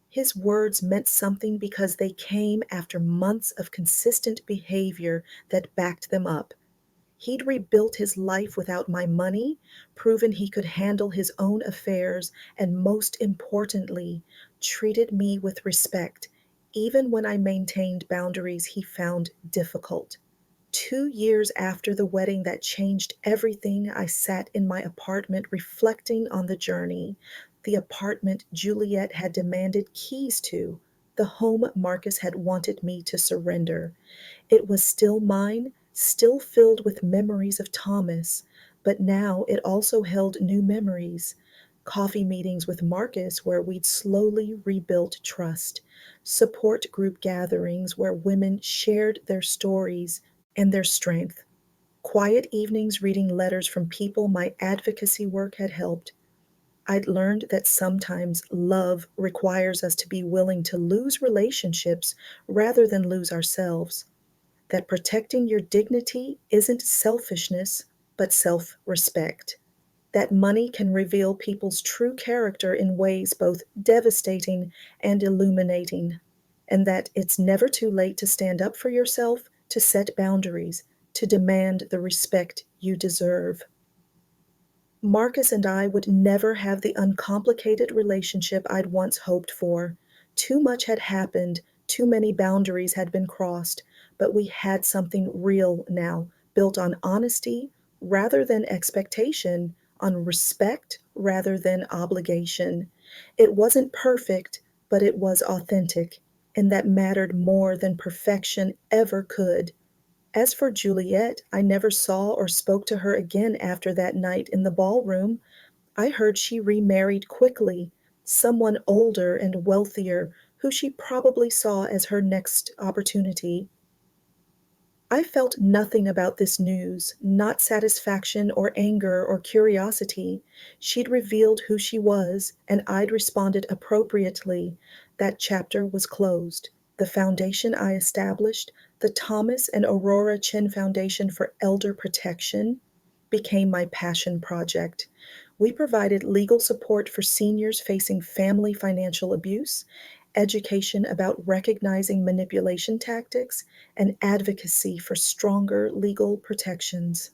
His words meant something because they came after months of consistent behavior that backed them up. He'd rebuilt his life without my money, proven he could handle his own affairs, and most importantly, treated me with respect, even when I maintained boundaries he found difficult. 2 years after the wedding that changed everything, I sat in my apartment reflecting on the journey. The apartment Juliet had demanded keys to, the home Marcus had wanted me to surrender. It was still mine, still filled with memories of Thomas, but now it also held new memories. Coffee meetings with Marcus where we'd slowly rebuilt trust, support group gatherings where women shared their stories and their strength, quiet evenings reading letters from people my advocacy work had helped. I'd learned that sometimes love requires us to be willing to lose relationships rather than lose ourselves, that protecting your dignity isn't selfishness, but self respect, that money can reveal people's true character in ways both devastating and illuminating, and that it's never too late to stand up for yourself, to set boundaries, to demand the respect you deserve. Marcus and I would never have the uncomplicated relationship I'd once hoped for. Too much had happened, too many boundaries had been crossed, but we had something real now, built on honesty rather than expectation, on respect rather than obligation. It wasn't perfect, but it was authentic, and that mattered more than perfection ever could. As for Juliet, I never saw or spoke to her again after that night in the ballroom. I heard she remarried quickly, someone older and wealthier who she probably saw as her next opportunity. I felt nothing about this news, not satisfaction or anger or curiosity. She'd revealed who she was, and I'd responded appropriately. That chapter was closed. The foundation I established, the Thomas and Aurora Chin Foundation for Elder Protection, became my passion project. We provided legal support for seniors facing family financial abuse, education about recognizing manipulation tactics, and advocacy for stronger legal protections.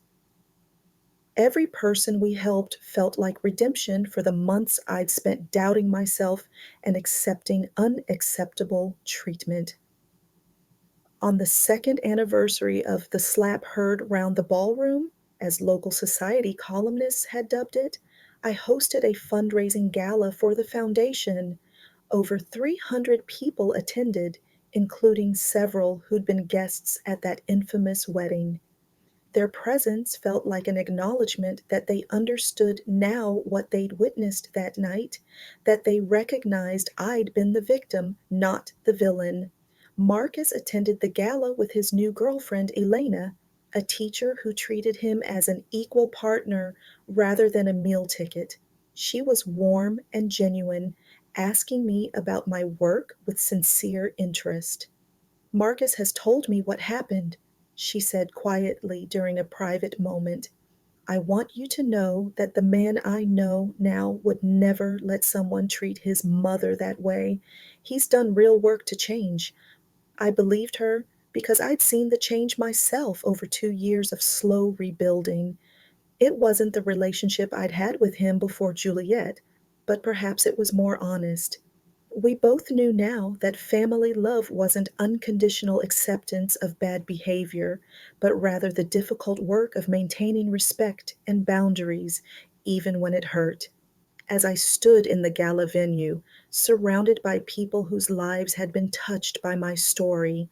Every person we helped felt like redemption for the months I'd spent doubting myself and accepting unacceptable treatment. On the second anniversary of the slap heard round the ballroom, as local society columnists had dubbed it, I hosted a fundraising gala for the foundation. Over 300 people attended, including several who'd been guests at that infamous wedding. Their presence felt like an acknowledgement that they understood now what they'd witnessed that night, that they recognized I'd been the victim, not the villain. Marcus attended the gala with his new girlfriend, Elena, a teacher who treated him as an equal partner rather than a meal ticket. She was warm and genuine, asking me about my work with sincere interest. Marcus has told me what happened, she said quietly during a private moment. I want you to know that the man I know now would never let someone treat his mother that way. He's done real work to change. I believed her because I'd seen the change myself over 2 years of slow rebuilding. It wasn't the relationship I'd had with him before Juliet, but perhaps it was more honest. We both knew now that family love wasn't unconditional acceptance of bad behavior, but rather the difficult work of maintaining respect and boundaries, even when it hurt. As I stood in the gala venue, surrounded by people whose lives had been touched by my story,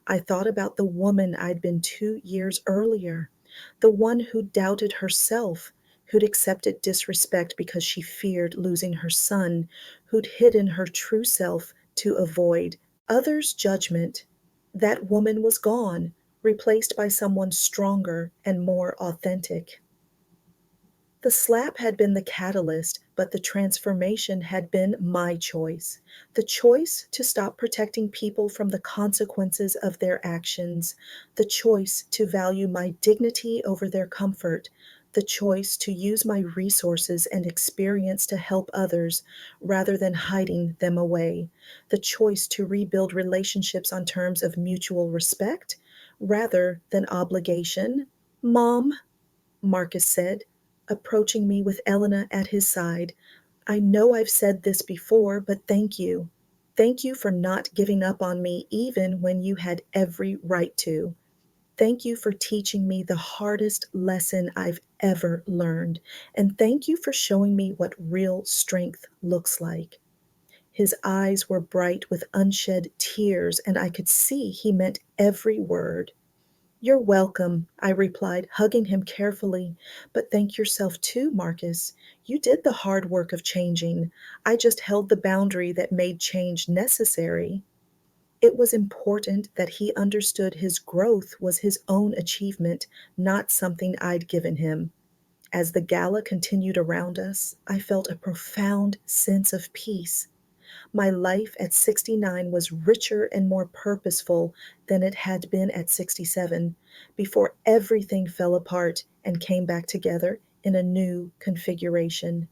I thought about the woman I'd been 2 years earlier, the one who doubted herself, who'd accepted disrespect because she feared losing her son, who'd hidden her true self to avoid others' judgment. That woman was gone, replaced by someone stronger and more authentic. The slap had been the catalyst, but the transformation had been my choice. The choice to stop protecting people from the consequences of their actions, the choice to value my dignity over their comfort, the choice to use my resources and experience to help others rather than hiding them away, the choice to rebuild relationships on terms of mutual respect rather than obligation. Mom, Marcus said, approaching me with Elena at his side, I know I've said this before, but thank you. Thank you for not giving up on me even when you had every right to. Thank you for teaching me the hardest lesson I've ever learned. And thank you for showing me what real strength looks like. His eyes were bright with unshed tears, and I could see he meant every word. You're welcome, I replied, hugging him carefully. But thank yourself too, Marcus. You did the hard work of changing. I just held the boundary that made change necessary. It was important that he understood his growth was his own achievement, not something I'd given him. As the gala continued around us, I felt a profound sense of peace. My life at 69 was richer and more purposeful than it had been at 67, before everything fell apart and came back together in a new configuration.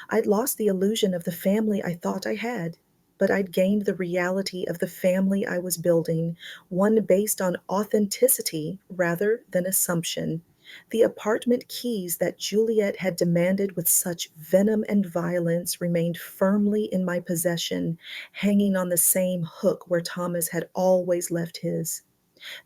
I'd lost the illusion of the family I thought I had, but I'd gained the reality of the family I was building, one based on authenticity rather than assumption. The apartment keys that Juliet had demanded with such venom and violence remained firmly in my possession, hanging on the same hook where Thomas had always left his.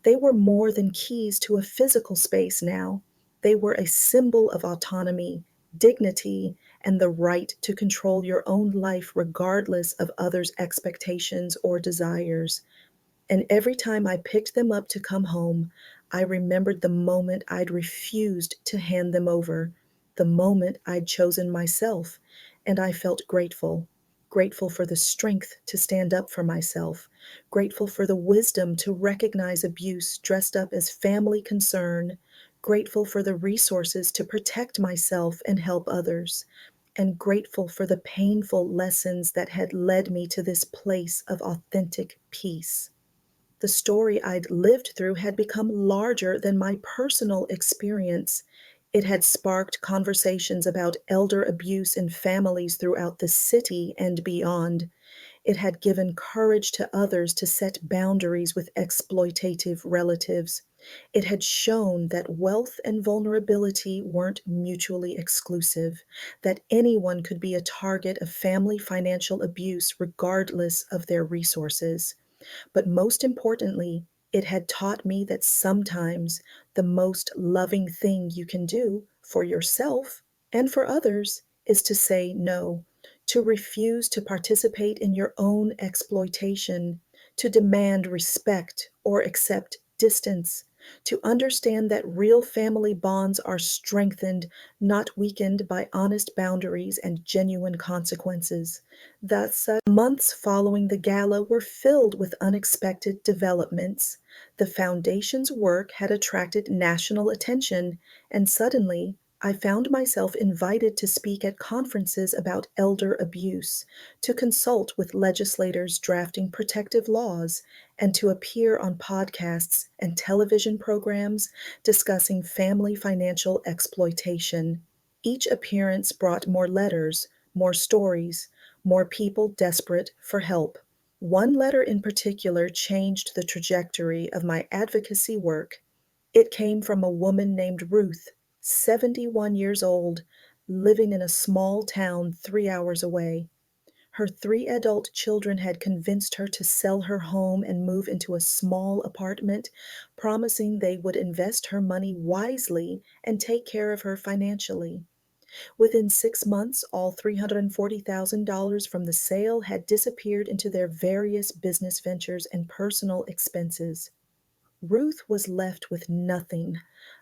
They were more than keys to a physical space now. They were a symbol of autonomy, dignity, and the right to control your own life regardless of others' expectations or desires. And every time I picked them up to come home, I remembered the moment I'd refused to hand them over, the moment I'd chosen myself, and I felt grateful. Grateful for the strength to stand up for myself, grateful for the wisdom to recognize abuse dressed up as family concern, grateful for the resources to protect myself and help others, and grateful for the painful lessons that had led me to this place of authentic peace. The story I'd lived through had become larger than my personal experience. It had sparked conversations about elder abuse in families throughout the city and beyond. It had given courage to others to set boundaries with exploitative relatives. It had shown that wealth and vulnerability weren't mutually exclusive, that anyone could be a target of family financial abuse regardless of their resources. But most importantly, it had taught me that sometimes the most loving thing you can do for yourself and for others is to say no, to refuse to participate in your own exploitation, to demand respect or accept distance, to understand that real family bonds are strengthened, not weakened by honest boundaries and genuine consequences. Thus, months following the gala were filled with unexpected developments. The foundation's work had attracted national attention, and suddenly I found myself invited to speak at conferences about elder abuse, to consult with legislators drafting protective laws, and to appear on podcasts and television programs discussing family financial exploitation. Each appearance brought more letters, more stories, more people desperate for help. One letter in particular changed the trajectory of my advocacy work. It came from a woman named Ruth, 71 years old, living in a small town 3 hours away. Her three adult children had convinced her to sell her home and move into a small apartment, promising they would invest her money wisely and take care of her financially. Within 6 months, all $340,000 from the sale had disappeared into their various business ventures and personal expenses. Ruth was left with nothing,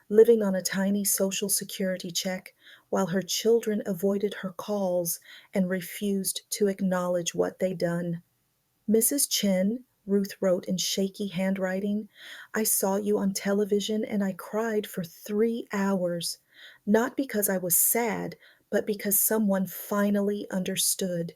living on a tiny Social Security check, while her children avoided her calls and refused to acknowledge what they'd done. Mrs. Chen, Ruth wrote in shaky handwriting, I saw you on television and I cried for 3 hours. Not because I was sad, but because someone finally understood.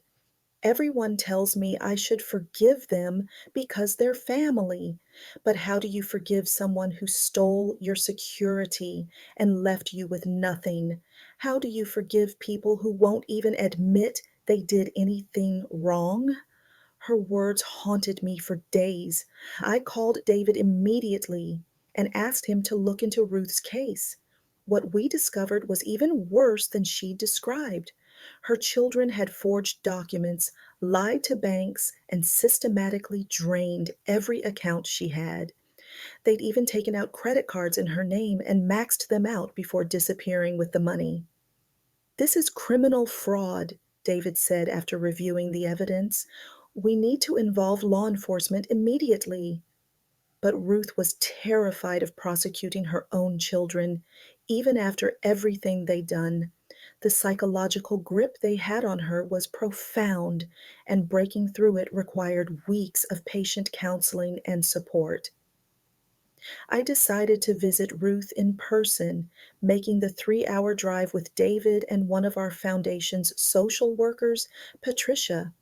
Everyone tells me I should forgive them because they're family. But how do you forgive someone who stole your security and left you with nothing? How do you forgive people who won't even admit they did anything wrong? Her words haunted me for days. I called David immediately and asked him to look into Ruth's case. What we discovered was even worse than she described. Her children had forged documents, lied to banks, and systematically drained every account she had. They'd even taken out credit cards in her name and maxed them out before disappearing with the money. This is criminal fraud, David said after reviewing the evidence. We need to involve law enforcement immediately. But Ruth was terrified of prosecuting her own children, even after everything they'd done. The psychological grip they had on her was profound, and breaking through it required weeks of patient counseling and support. I decided to visit Ruth in person, making the 3-hour drive with David and one of our foundation's social workers, Patricia.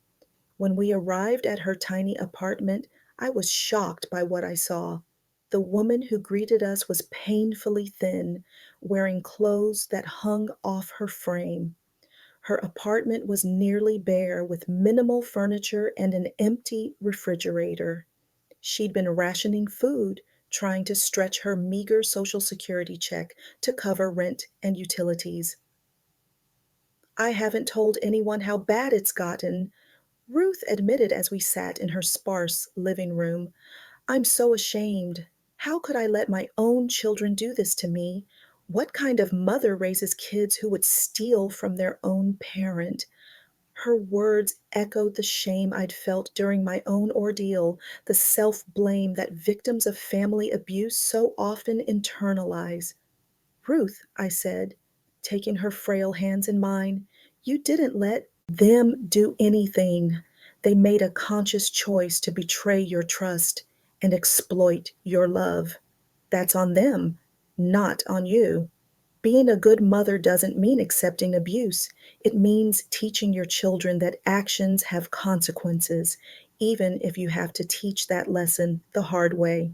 When we arrived at her tiny apartment, I was shocked by what I saw. The woman who greeted us was painfully thin, wearing clothes that hung off her frame. Her apartment was nearly bare, with minimal furniture and an empty refrigerator. She'd been rationing food, trying to stretch her meager Social Security check to cover rent and utilities. I haven't told anyone how bad it's gotten, Ruth admitted as we sat in her sparse living room. I'm so ashamed. How could I let my own children do this to me? What kind of mother raises kids who would steal from their own parent? Her words echoed the shame I'd felt during my own ordeal, the self blame that victims of family abuse so often internalize. Ruth, I said, taking her frail hands in mine, you didn't let them do anything. They made a conscious choice to betray your trust and exploit your love. That's on them, not on you. Being a good mother doesn't mean accepting abuse. It means teaching your children that actions have consequences, even if you have to teach that lesson the hard way.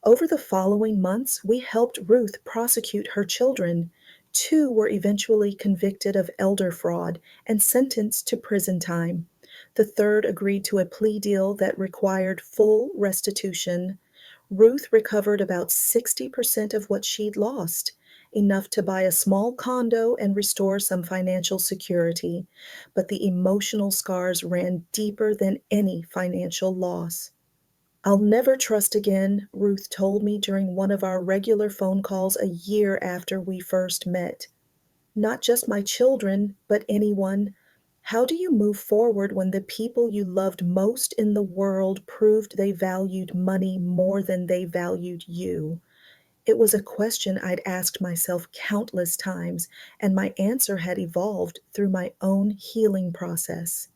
Over the following months, we helped Ruth prosecute her children. Two were eventually convicted of elder fraud and sentenced to prison time. The third agreed to a plea deal that required full restitution. Ruth recovered about 60% of what she'd lost, enough to buy a small condo and restore some financial security. But the emotional scars ran deeper than any financial loss. I'll never trust again, Ruth told me during one of our regular phone calls a year after we first met. Not just my children, but anyone. How do you move forward when the people you loved most in the world proved they valued money more than they valued you? It was a question I'd asked myself countless times, and my answer had evolved through my own healing process.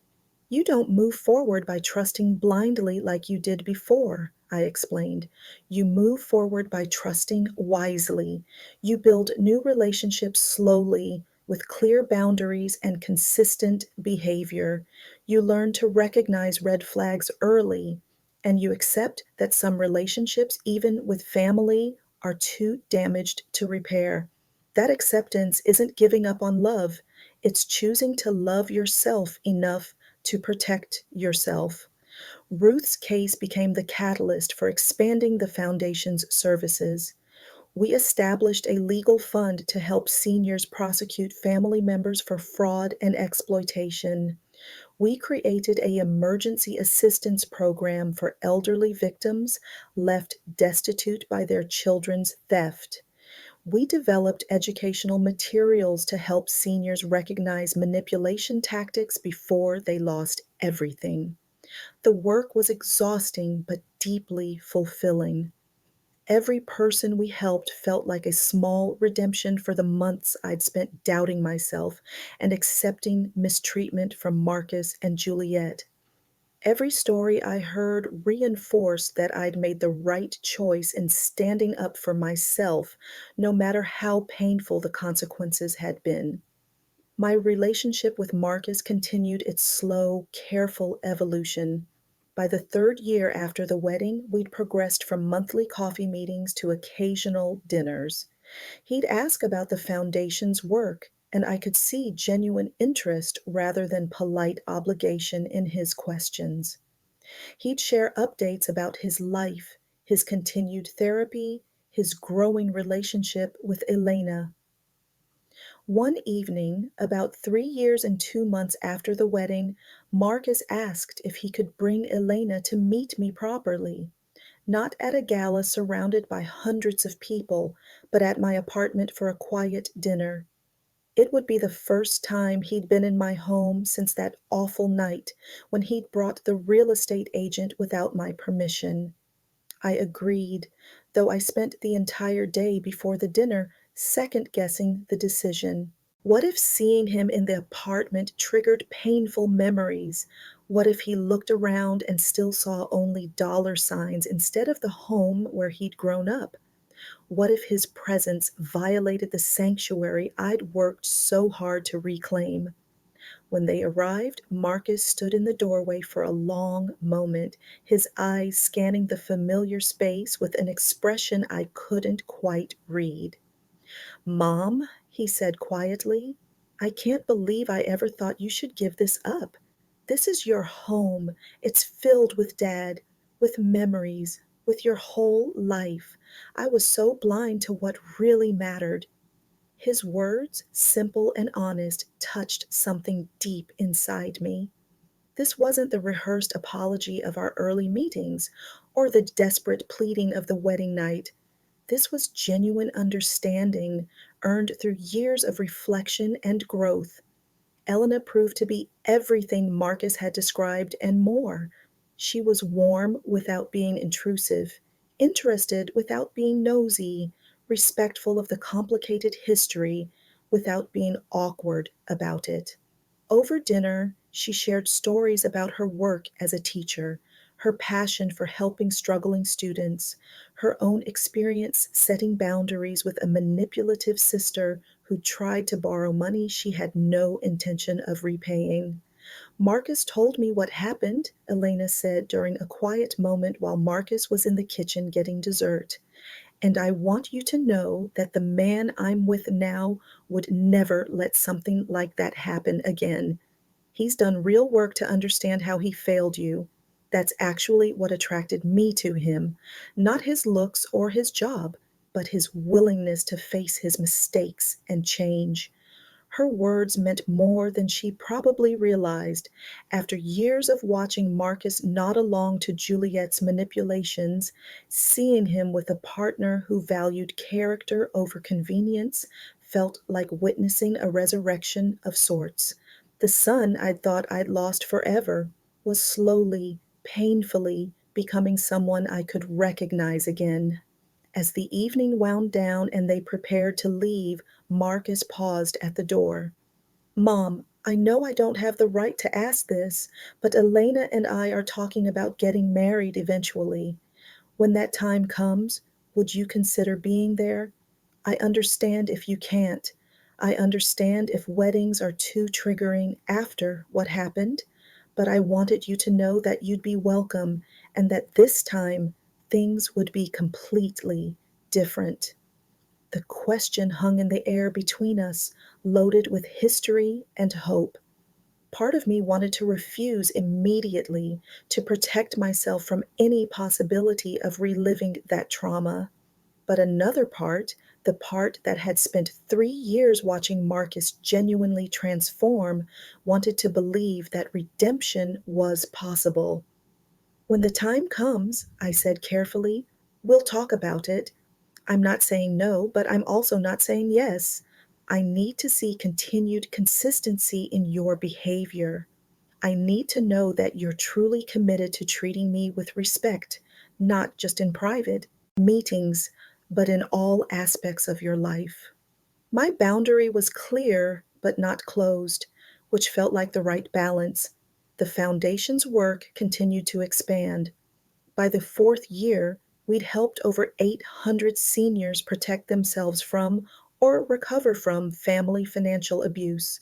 You don't move forward by trusting blindly like you did before, I explained. You move forward by trusting wisely. You build new relationships slowly with clear boundaries and consistent behavior. You learn to recognize red flags early, and you accept that some relationships, even with family, are too damaged to repair. That acceptance isn't giving up on love, it's choosing to love yourself enough to protect yourself. Ruth's case became the catalyst for expanding the foundation's services. We established a legal fund to help seniors prosecute family members for fraud and exploitation. We created an emergency assistance program for elderly victims left destitute by their children's theft. We developed educational materials to help seniors recognize manipulation tactics before they lost everything. The work was exhausting but deeply fulfilling. Every person we helped felt like a small redemption for the months I'd spent doubting myself and accepting mistreatment from Marcus and Juliet. Every story I heard reinforced that I'd made the right choice in standing up for myself, no matter how painful the consequences had been. My relationship with Marcus continued its slow, careful evolution. By the third year after the wedding, we'd progressed from monthly coffee meetings to occasional dinners. He'd ask about the foundation's work, and I could see genuine interest rather than polite obligation in his questions. He'd share updates about his life, his continued therapy, his growing relationship with Elena. One evening, about 3 years and 2 months after the wedding, Marcus asked if he could bring Elena to meet me properly, not at a gala surrounded by hundreds of people, but at my apartment for a quiet dinner. It would be the first time he'd been in my home since that awful night when he'd brought the real estate agent without my permission. I agreed, though I spent the entire day before the dinner second guessing the decision. What if seeing him in the apartment triggered painful memories? What if he looked around and still saw only dollar signs instead of the home where he'd grown up? What if his presence violated the sanctuary I'd worked so hard to reclaim? When they arrived, Marcus stood in the doorway for a long moment, his eyes scanning the familiar space with an expression I couldn't quite read. "Mom," he said quietly, "I can't believe I ever thought you should give this up. This is your home. It's filled with Dad, with memories, with your whole life. I was so blind to what really mattered." His words, simple and honest, touched something deep inside me. This wasn't the rehearsed apology of our early meetings or the desperate pleading of the wedding night. This was genuine understanding earned through years of reflection and growth. Elena proved to be everything Marcus had described and more. She was warm without being intrusive, interested without being nosy, respectful of the complicated history without being awkward about it. Over dinner, she shared stories about her work as a teacher, her passion for helping struggling students, her own experience setting boundaries with a manipulative sister who tried to borrow money she had no intention of repaying. "Marcus told me what happened," Elena said during a quiet moment while Marcus was in the kitchen getting dessert. "And I want you to know that the man I'm with now would never let something like that happen again. He's done real work to understand how he failed you. That's actually what attracted me to him, not his looks or his job, but his willingness to face his mistakes and change." Her words meant more than she probably realized. After years of watching Marcus nod along to Juliet's manipulations, seeing him with a partner who valued character over convenience felt like witnessing a resurrection of sorts. The son I'd thought I'd lost forever was slowly, painfully becoming someone I could recognize again. As the evening wound down and they prepared to leave, Marcus paused at the door. "Mom, I know I don't have the right to ask this, but Elena and I are talking about getting married eventually. When that time comes, would you consider being there? I understand if you can't. I understand if weddings are too triggering after what happened, but I wanted you to know that you'd be welcome and that this time things would be completely different." The question hung in the air between us, loaded with history and hope. Part of me wanted to refuse immediately to protect myself from any possibility of reliving that trauma. But another part, the part that had spent 3 years watching Marcus genuinely transform, wanted to believe that redemption was possible. "When the time comes," I said carefully, "we'll talk about it. I'm not saying no, but I'm also not saying yes. I need to see continued consistency in your behavior. I need to know that you're truly committed to treating me with respect, not just in private meetings, but in all aspects of your life." My boundary was clear, but not closed, which felt like the right balance. The foundation's work continued to expand. By the fourth year, we'd helped over 800 seniors protect themselves from or recover from family financial abuse.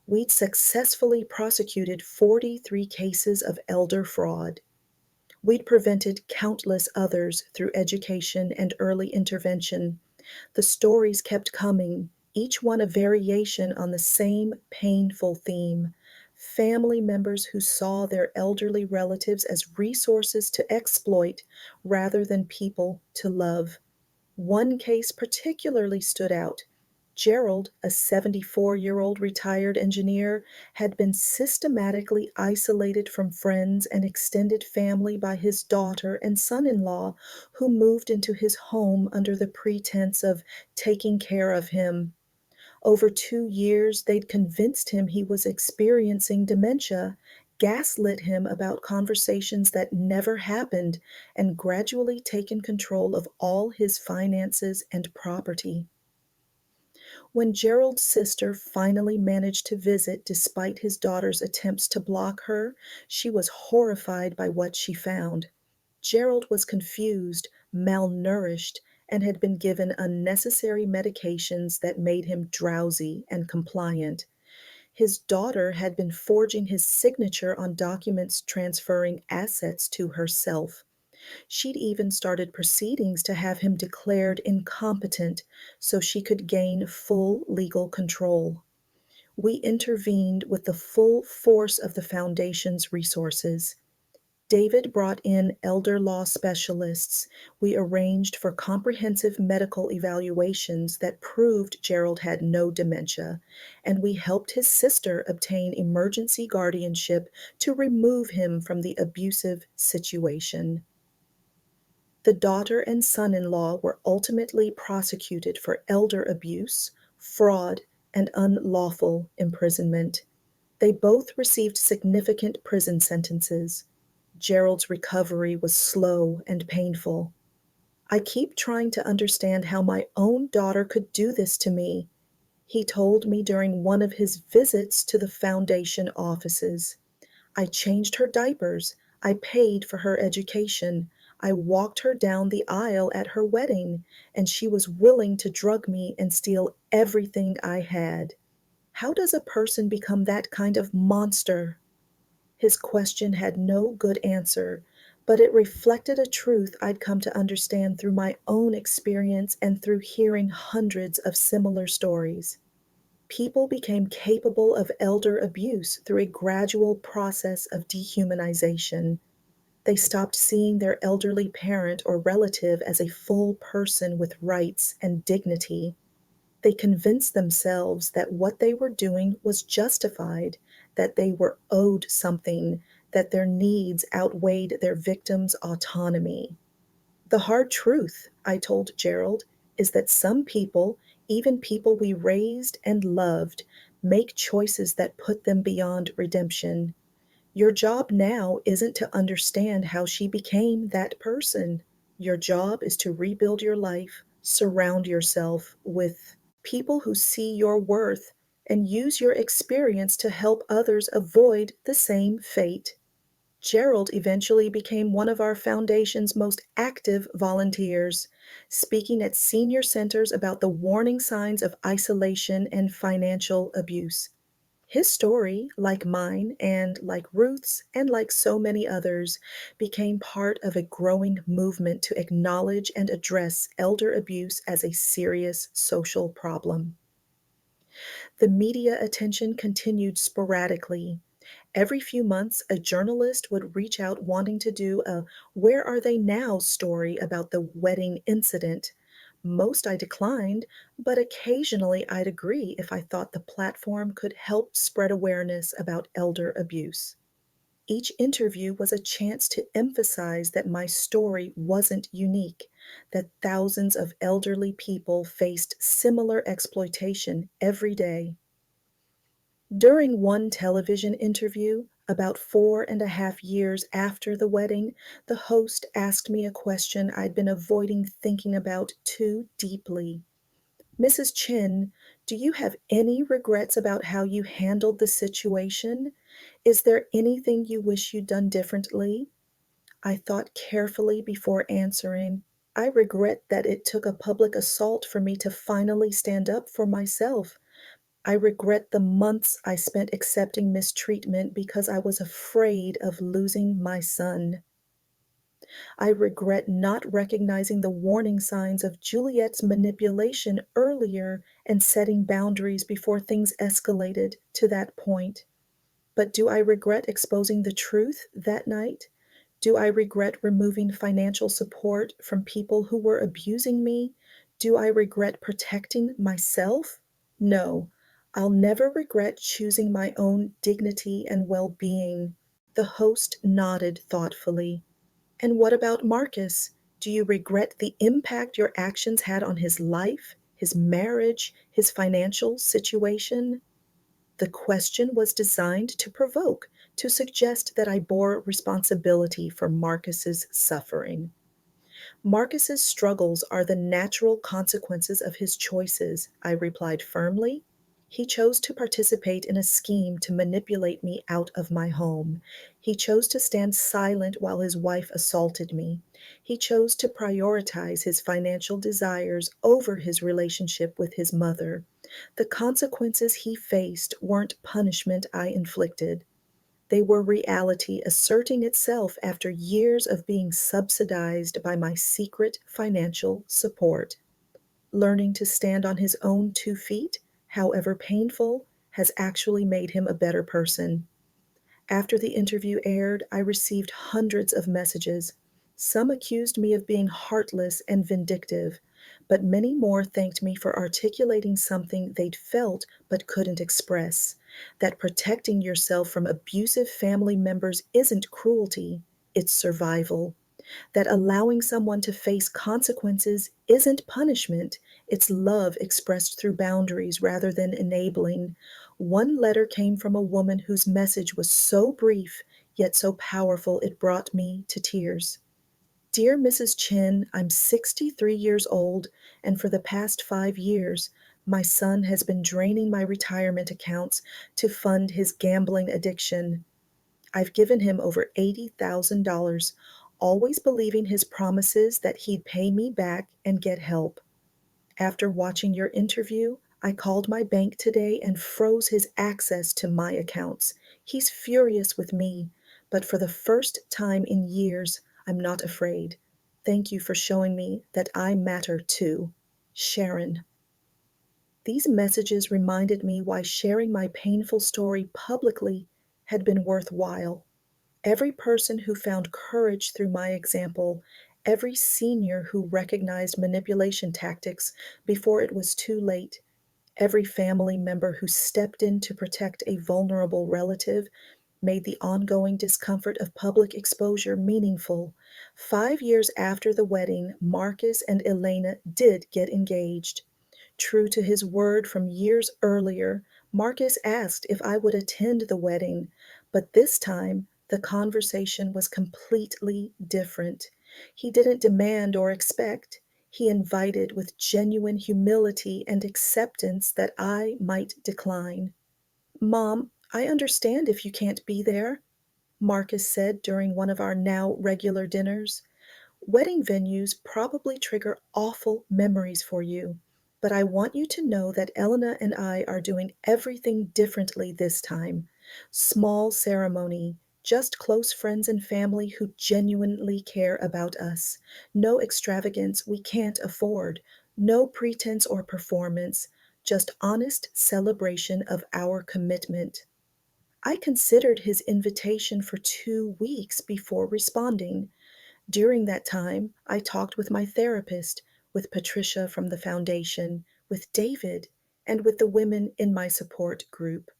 We'd successfully prosecuted 43 cases of elder fraud. We'd prevented countless others through education and early intervention. The stories kept coming, each one a variation on the same painful theme. Family members who saw their elderly relatives as resources to exploit rather than people to love. One case particularly stood out. Gerald, a 74-year-old retired engineer, had been systematically isolated from friends and extended family by his daughter and son in law, who moved into his home under the pretense of taking care of him. Over 2 years, they'd convinced him he was experiencing dementia, gaslit him about conversations that never happened, and gradually taken control of all his finances and property. When Gerald's sister finally managed to visit despite his daughter's attempts to block her, she was horrified by what she found. Gerald was confused, malnourished, and had been given unnecessary medications that made him drowsy and compliant. His daughter had been forging his signature on documents transferring assets to herself. She'd even started proceedings to have him declared incompetent so she could gain full legal control. We intervened with the full force of the Foundation's resources. David brought in elder law specialists. We arranged for comprehensive medical evaluations that proved Gerald had no dementia, and we helped his sister obtain emergency guardianship to remove him from the abusive situation. The daughter and son in law were ultimately prosecuted for elder abuse, fraud, and unlawful imprisonment. They both received significant prison sentences. Gerald's recovery was slow and painful. I keep trying to understand how my own daughter could do this to me, he told me during one of his visits to the Foundation offices. I changed her diapers. I paid for her education. I walked her down the aisle at her wedding, and she was willing to drug me and steal everything I had. How does a person become that kind of monster? His question had no good answer, but it reflected a truth I'd come to understand through my own experience and through hearing hundreds of similar stories. People became capable of elder abuse through a gradual process of dehumanization. They stopped seeing their elderly parent or relative as a full person with rights and dignity. They convinced themselves that what they were doing was justified, that they were owed something, that their needs outweighed their victims' autonomy. The hard truth, I told Gerald, is that some people, even people we raised and loved, make choices that put them beyond redemption. Your job now isn't to understand how she became that person. Your job is to rebuild your life, surround yourself with people who see your worth, and use your experience to help others avoid the same fate. Gerald eventually became one of our foundation's most active volunteers, speaking at senior centers about the warning signs of isolation and financial abuse. His story, like mine and like Ruth's and like so many others, became part of a growing movement to acknowledge and address elder abuse as a serious social problem. The media attention continued sporadically. Every few months, a journalist would reach out wanting to do a Where Are They Now story about the wedding incident. Most I declined, but occasionally I'd agree if I thought the platform could help spread awareness about elder abuse. Each interview was a chance to emphasize that my story wasn't unique, that thousands of elderly people faced similar exploitation every day. During one television interview, about 4.5 years after the wedding, the host asked me a question I'd been avoiding thinking about too deeply. Mrs. Chin, do you have any regrets about how you handled the situation? Is there anything you wish you'd done differently? I thought carefully before answering. I regret that it took a public assault for me to finally stand up for myself. I regret the months I spent accepting mistreatment because I was afraid of losing my son. I regret not recognizing the warning signs of Juliet's manipulation earlier and setting boundaries before things escalated to that point. But do I regret exposing the truth that night? Do I regret removing financial support from people who were abusing me? Do I regret protecting myself? No, I'll never regret choosing my own dignity and well being. The host nodded thoughtfully. And what about Marcus? Do you regret the impact your actions had on his life, his marriage, his financial situation? The question was designed to provoke, to suggest that I bore responsibility for Marcus's suffering. Marcus's struggles are the natural consequences of his choices, I replied firmly. He chose to participate in a scheme to manipulate me out of my home. He chose to stand silent while his wife assaulted me. He chose to prioritize his financial desires over his relationship with his mother. The consequences he faced weren't punishment I inflicted. They were reality asserting itself after years of being subsidized by my secret financial support. Learning to stand on his own 2 feet, however painful, has actually made him a better person. After the interview aired, I received hundreds of messages. Some accused me of being heartless and vindictive, but many more thanked me for articulating something they'd felt but couldn't express, that protecting yourself from abusive family members isn't cruelty, it's survival, that allowing someone to face consequences isn't punishment, it's love expressed through boundaries rather than enabling. One letter came from a woman whose message was so brief, yet so powerful it brought me to tears. Dear Mrs. Chin, I'm 63 years old, and for the past 5 years, my son has been draining my retirement accounts to fund his gambling addiction. I've given him over $80,000, always believing his promises that he'd pay me back and get help. After watching your interview, I called my bank today and froze his access to my accounts. He's furious with me, but for the first time in years, I'm not afraid. Thank you for showing me that I matter too. Sharon. These messages reminded me why sharing my painful story publicly had been worthwhile. Every person who found courage through my example, every senior who recognized manipulation tactics before it was too late, every family member who stepped in to protect a vulnerable relative made the ongoing discomfort of public exposure meaningful. 5 years after the wedding, Marcus and Elena did get engaged. True to his word from years earlier, Marcus asked if I would attend the wedding, but this time the conversation was completely different. He didn't demand or expect. He invited with genuine humility and acceptance that I might decline. Mom, I understand if you can't be there, Marcus said during one of our now regular dinners. Wedding venues probably trigger awful memories for you, but I want you to know that Elena and I are doing everything differently this time. Small ceremony, just close friends and family who genuinely care about us. No extravagance we can't afford. No pretense or performance, just honest celebration of our commitment. I considered his invitation for 2 weeks before responding. During that time, I talked with my therapist, with Patricia from the foundation, with David, and with the women in my support group.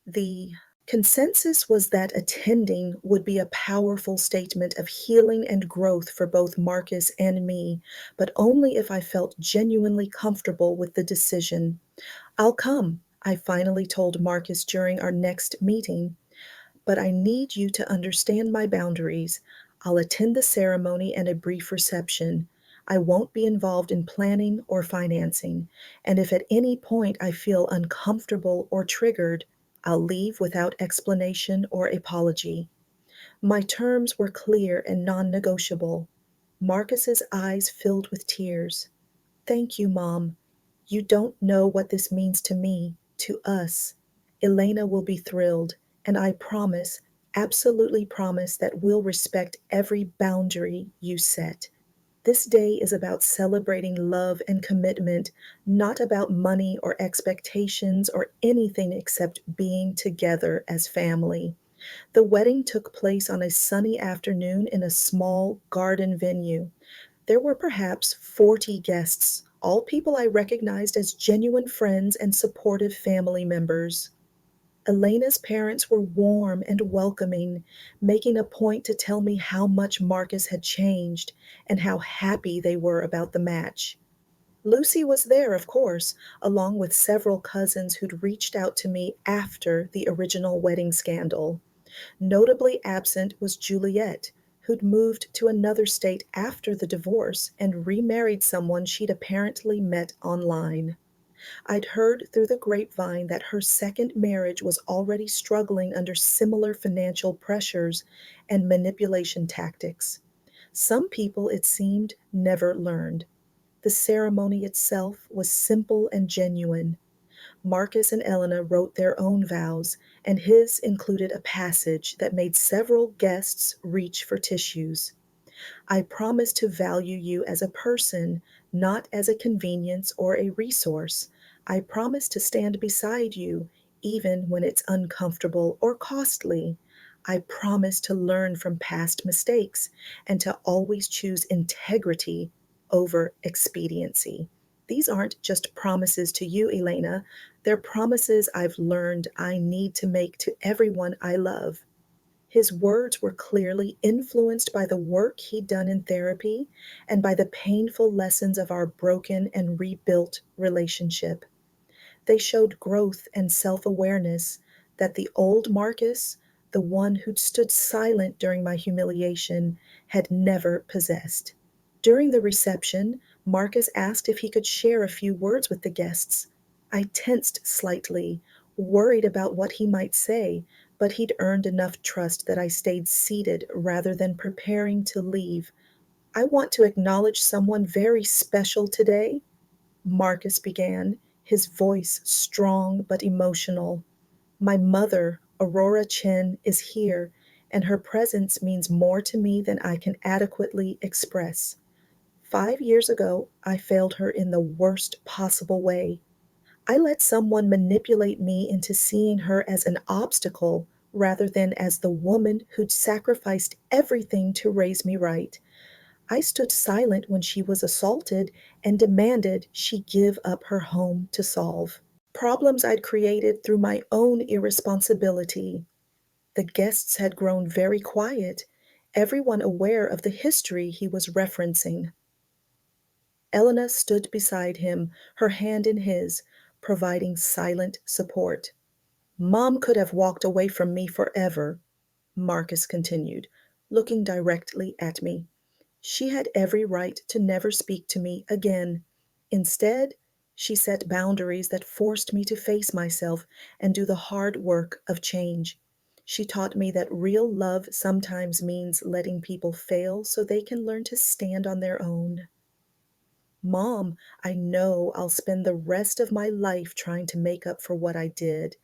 The consensus was that attending would be a powerful statement of healing and growth for both Marcus and me, but only if I felt genuinely comfortable with the decision. I'll come, I finally told Marcus during our next meeting, but I need you to understand my boundaries. I'll attend the ceremony and a brief reception. I won't be involved in planning or financing, and if at any point I feel uncomfortable or triggered, I'll leave without explanation or apology. My terms were clear and non-negotiable. Marcus's eyes filled with tears. Thank you, Mom. You don't know what this means to me, to us. Elena will be thrilled, and I promise, absolutely promise, that we'll respect every boundary you set. This day is about celebrating love and commitment, not about money or expectations or anything except being together as family. The wedding took place on a sunny afternoon in a small garden venue. There were perhaps 40 guests, all people I recognized as genuine friends and supportive family members. Elena's parents were warm and welcoming, making a point to tell me how much Marcus had changed and how happy they were about the match. Lucy was there, of course, along with several cousins who'd reached out to me after the original wedding scandal. Notably absent was Juliet, who'd moved to another state after the divorce and remarried someone she'd apparently met online. I'd heard through the grapevine that her second marriage was already struggling under similar financial pressures and manipulation tactics. Some people, it seemed, never learned. The ceremony itself was simple and genuine. Marcus and Elena wrote their own vows, and his included a passage that made several guests reach for tissues. I promise to value you as a person, not as a convenience or a resource. I promise to stand beside you, even when it's uncomfortable or costly. I promise to learn from past mistakes and to always choose integrity over expediency. These aren't just promises to you, Elena. They're promises I've learned I need to make to everyone I love. His words were clearly influenced by the work he'd done in therapy and by the painful lessons of our broken and rebuilt relationship. They showed growth and self awareness that the old Marcus, the one who'd stood silent during my humiliation, had never possessed. During the reception, Marcus asked if he could share a few words with the guests. I tensed slightly, worried about what he might say, but he'd earned enough trust that I stayed seated rather than preparing to leave. I want to acknowledge someone very special today, Marcus began, his voice strong but emotional. My mother, Aurora Chen, is here, and her presence means more to me than I can adequately express. 5 years ago, I failed her in the worst possible way. I let someone manipulate me into seeing her as an obstacle rather than as the woman who'd sacrificed everything to raise me right. I stood silent when she was assaulted and demanded she give up her home to solve problems I'd created through my own irresponsibility. The guests had grown very quiet, everyone aware of the history he was referencing. Elena stood beside him, her hand in his, providing silent support. Mom could have walked away from me forever, Marcus continued, looking directly at me. She had every right to never speak to me again. Instead, she set boundaries that forced me to face myself and do the hard work of change. She taught me that real love sometimes means letting people fail so they can learn to stand on their own. Mom, I know I'll spend the rest of my life trying to make up for what I did,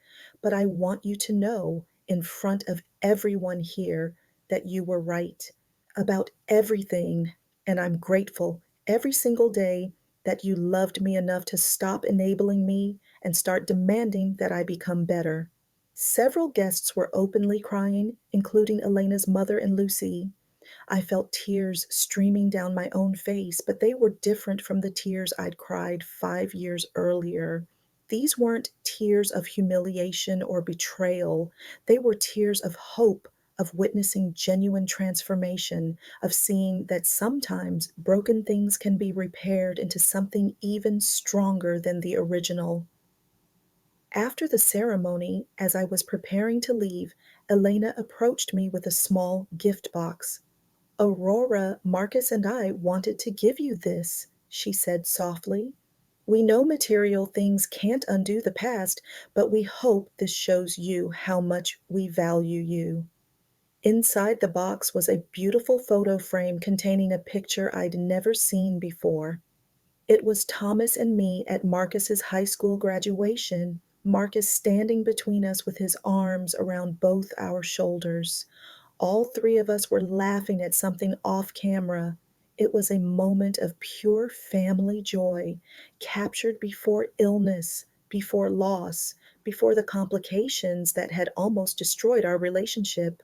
but I want you to know, in front of everyone here, that you were right about everything, and I'm grateful every single day that you loved me enough to stop enabling me and start demanding that I become better. Several guests were openly crying, including Elena's mother and Lucy. I felt tears streaming down my own face, but they were different from the tears I'd cried 5 years earlier. These weren't tears of humiliation or betrayal. They were tears of hope, of witnessing genuine transformation, of seeing that sometimes broken things can be repaired into something even stronger than the original. After the ceremony, as I was preparing to leave, Elena approached me with a small gift box. Aurora, Marcus, and I wanted to give you this, she said softly. We know material things can't undo the past, but we hope this shows you how much we value you. Inside the box was a beautiful photo frame containing a picture I'd never seen before. It was Thomas and me at Marcus's high school graduation, Marcus standing between us with his arms around both our shoulders. All three of us were laughing at something off camera. It was a moment of pure family joy, captured before illness, before loss, before the complications that had almost destroyed our relationship.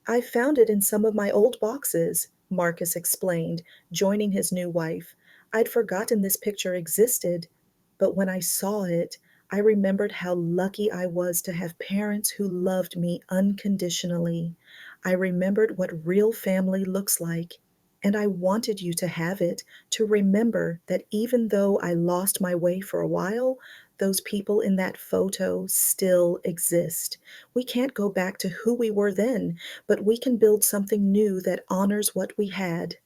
"I found it in some of my old boxes," Marcus explained, joining his new wife. "I'd forgotten this picture existed, but when I saw it, I remembered how lucky I was to have parents who loved me unconditionally. I remembered what real family looks like, and I wanted you to have it, to remember that even though I lost my way for a while, those people in that photo still exist. We can't go back to who we were then, but we can build something new that honors what we had."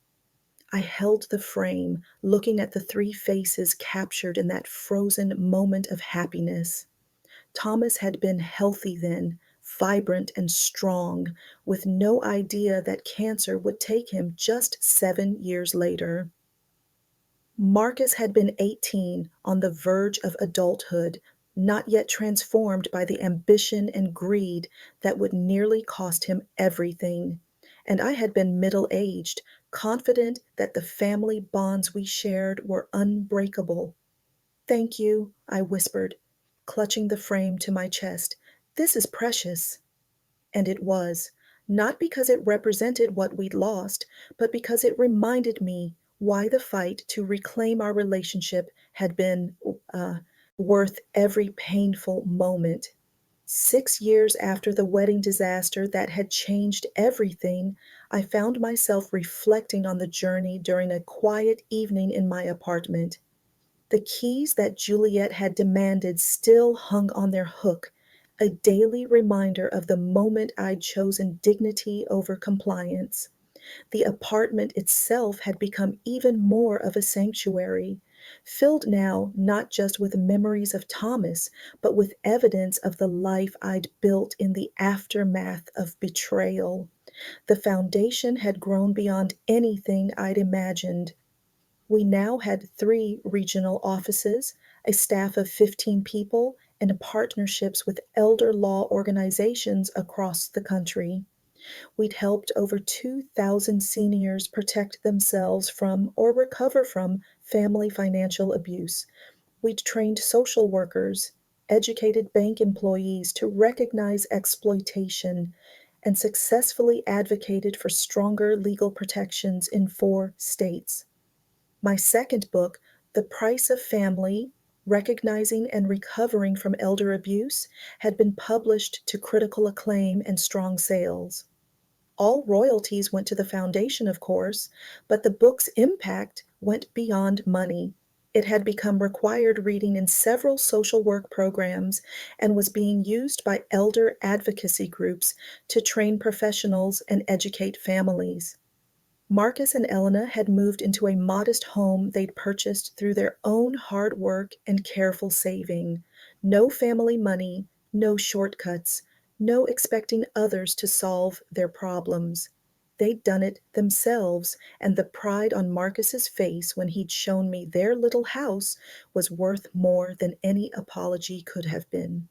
I held the frame, looking at the three faces captured in that frozen moment of happiness. Thomas had been healthy then, vibrant and strong, with no idea that cancer would take him just 7 years later. Marcus had been 18, on the verge of adulthood, not yet transformed by the ambition and greed that would nearly cost him everything. And I had been middle aged, confident that the family bonds we shared were unbreakable. "Thank you," I whispered, clutching the frame to my chest. "This is precious." And it was, not because it represented what we'd lost, but because it reminded me why the fight to reclaim our relationship had been uh, worth every painful moment. 6 years after the wedding disaster that had changed everything, I found myself reflecting on the journey during a quiet evening in my apartment. The keys that Juliet had demanded still hung on their hook, a daily reminder of the moment I'd chosen dignity over compliance. The apartment itself had become even more of a sanctuary, filled now not just with memories of Thomas, but with evidence of the life I'd built in the aftermath of betrayal. The foundation had grown beyond anything I'd imagined. We now had three regional offices, a staff of 15 people, and partnerships with elder law organizations across the country. We'd helped over 2,000 seniors protect themselves from or recover from family financial abuse. We'd trained social workers, educated bank employees to recognize exploitation, and successfully advocated for stronger legal protections in 4 states. My second book, The Price of Family: Recognizing and Recovering from Elder Abuse, had been published to critical acclaim and strong sales. All royalties went to the foundation, of course, but the book's impact went beyond money. It had become required reading in several social work programs and was being used by elder advocacy groups to train professionals and educate families. Marcus and Elena had moved into a modest home they'd purchased through their own hard work and careful saving. No family money, no shortcuts, no expecting others to solve their problems. They'd done it themselves, and the pride on Marcus's face when he'd shown me their little house was worth more than any apology could have been.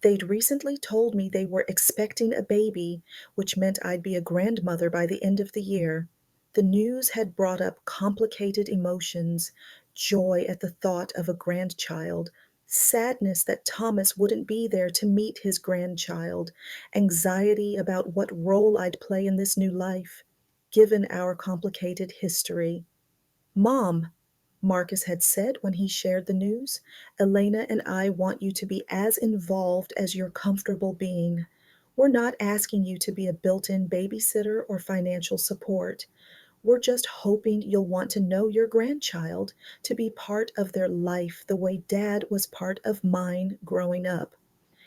They'd recently told me they were expecting a baby, which meant I'd be a grandmother by the end of the year. The news had brought up complicated emotions: joy at the thought of a grandchild, sadness that Thomas wouldn't be there to meet his grandchild, anxiety about what role I'd play in this new life, given our complicated history. "Mom," Marcus had said when he shared the news, "Elena and I want you to be as involved as you're comfortable being. We're not asking you to be a built-in babysitter or financial support. We're just hoping you'll want to know your grandchild, to be part of their life the way Dad was part of mine growing up."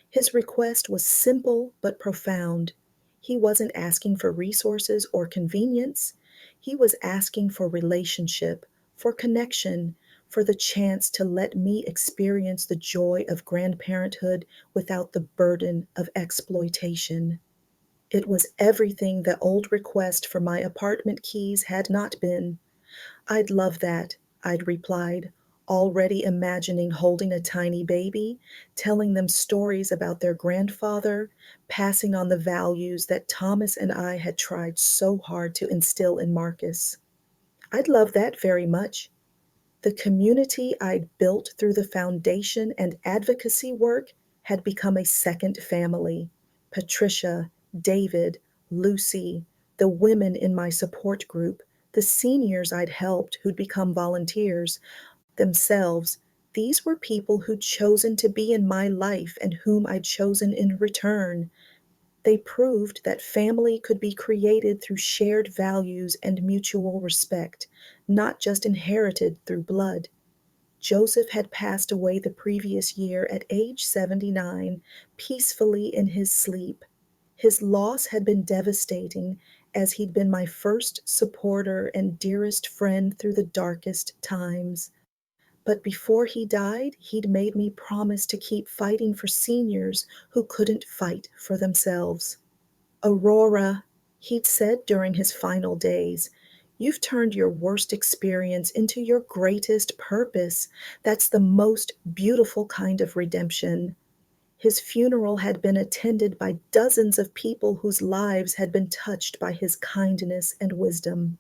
His request was simple but profound. He wasn't asking for resources or convenience. He was asking for relationship, for connection, for the chance to let me experience the joy of grandparenthood without the burden of exploitation. It was everything the old request for my apartment keys had not been. "I'd love that," I'd replied, already imagining holding a tiny baby, telling them stories about their grandfather, passing on the values that Thomas and I had tried so hard to instill in Marcus. "I'd love that very much." The community I'd built through the foundation and advocacy work had become a second family. Patricia, David, Lucy, the women in my support group, the seniors I'd helped who'd become volunteers themselves, these were people who'd chosen to be in my life and whom I'd chosen in return. They proved that family could be created through shared values and mutual respect, not just inherited through blood. Joseph had passed away the previous year at age 79, peacefully in his sleep. His loss had been devastating, as he'd been my first supporter and dearest friend through the darkest times. But before he died, he'd made me promise to keep fighting for seniors who couldn't fight for themselves. "Aurora," he'd said during his final days, "you've turned your worst experience into your greatest purpose. That's the most beautiful kind of redemption." His funeral had been attended by dozens of people whose lives had been touched by his kindness and wisdom.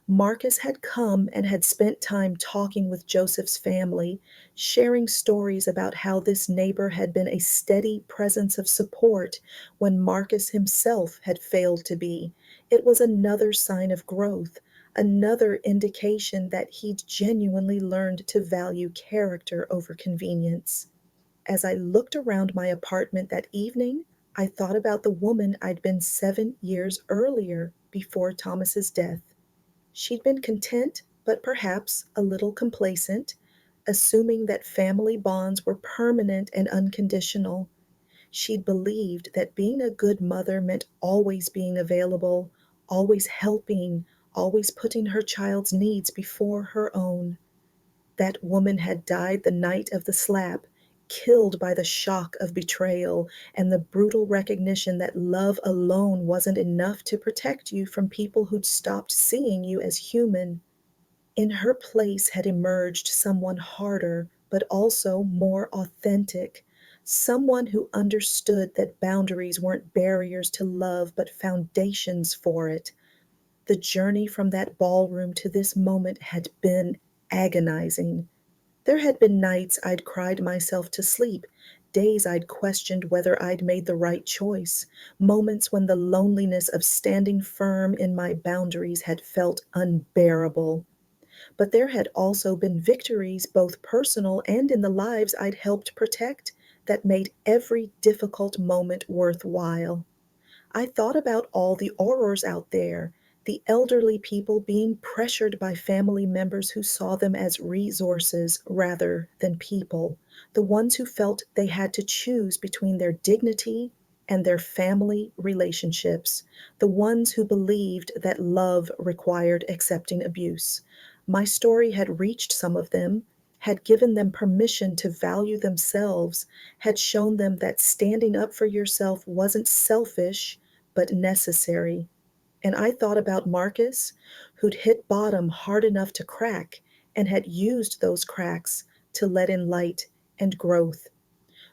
Marcus had come and had spent time talking with Joseph's family, sharing stories about how this neighbor had been a steady presence of support when Marcus himself had failed to be. It was another sign of growth, another indication that he'd genuinely learned to value character over convenience. As I looked around my apartment that evening, I thought about the woman I'd been 7 years earlier before Thomas's death. She'd been content, but perhaps a little complacent, assuming that family bonds were permanent and unconditional. She'd believed that being a good mother meant always being available, always helping, always putting her child's needs before her own. That woman had died the night of the slap, killed by the shock of betrayal and the brutal recognition that love alone wasn't enough to protect you from people who'd stopped seeing you as human. In her place had emerged someone harder, but also more authentic, someone who understood that boundaries weren't barriers to love, but foundations for it. The journey from that ballroom to this moment had been agonizing. There had been nights I'd cried myself to sleep, days I'd questioned whether I'd made the right choice, moments when the loneliness of standing firm in my boundaries had felt unbearable. But there had also been victories, both personal and in the lives I'd helped protect, that made every difficult moment worthwhile. I thought about all the Aurors out there, the elderly people being pressured by family members who saw them as resources rather than people, the ones who felt they had to choose between their dignity and their family relationships, the ones who believed that love required accepting abuse. My story had reached some of them, had given them permission to value themselves, had shown them that standing up for yourself wasn't selfish but necessary. And I thought about Marcus, who'd hit bottom hard enough to crack and had used those cracks to let in light and growth,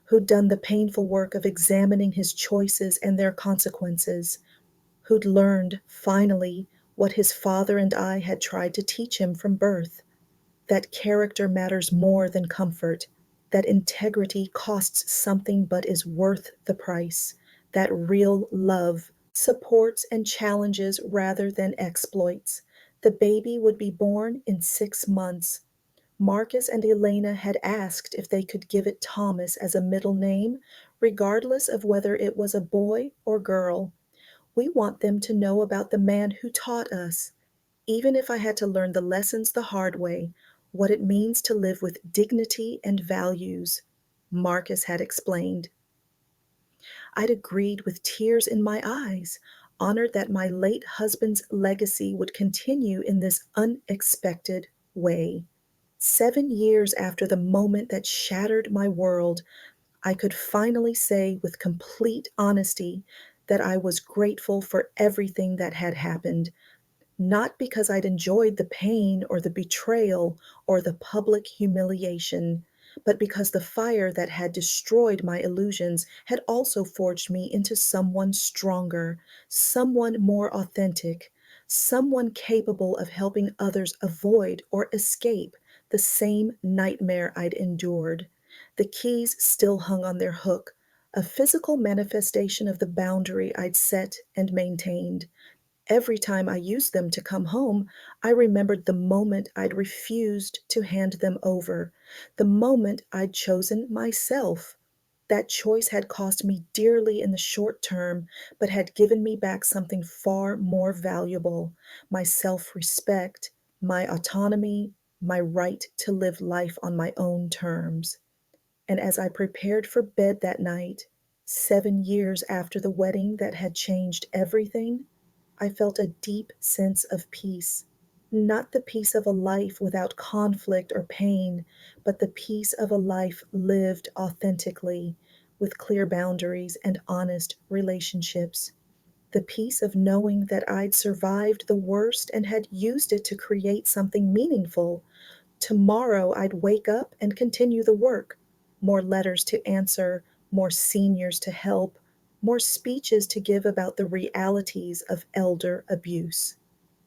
who'd done the painful work of examining his choices and their consequences, who'd learned, finally, what his father and I had tried to teach him from birth, that character matters more than comfort, that integrity costs something but is worth the price, that real love supports and challenges rather than exploits. The baby would be born in 6 months. Marcus and Elena had asked if they could give it Thomas as a middle name, regardless of whether it was a boy or girl. We want them to know about the man who taught us, even if I had to learn the lessons the hard way, what it means to live with dignity and values, Marcus had explained. I'd agreed with tears in my eyes, honored that my late husband's legacy would continue in this unexpected way. 7 years after the moment that shattered my world, I could finally say with complete honesty that I was grateful for everything that had happened, not because I'd enjoyed the pain or the betrayal or the public humiliation, but because the fire that had destroyed my illusions had also forged me into someone stronger, someone more authentic, someone capable of helping others avoid or escape the same nightmare I'd endured. The keys still hung on their hook, a physical manifestation of the boundary I'd set and maintained. Every time I used them to come home, I remembered the moment I'd refused to hand them over, the moment I'd chosen myself. That choice had cost me dearly in the short term, but had given me back something far more valuable: my self respect, my autonomy, my right to live life on my own terms. And as I prepared for bed that night, 7 years after the wedding that had changed everything, I felt a deep sense of peace. Not the peace of a life without conflict or pain, but the peace of a life lived authentically, with clear boundaries and honest relationships. The peace of knowing that I'd survived the worst and had used it to create something meaningful. Tomorrow I'd wake up and continue the work. More letters to answer, more seniors to help, more speeches to give about the realities of elder abuse.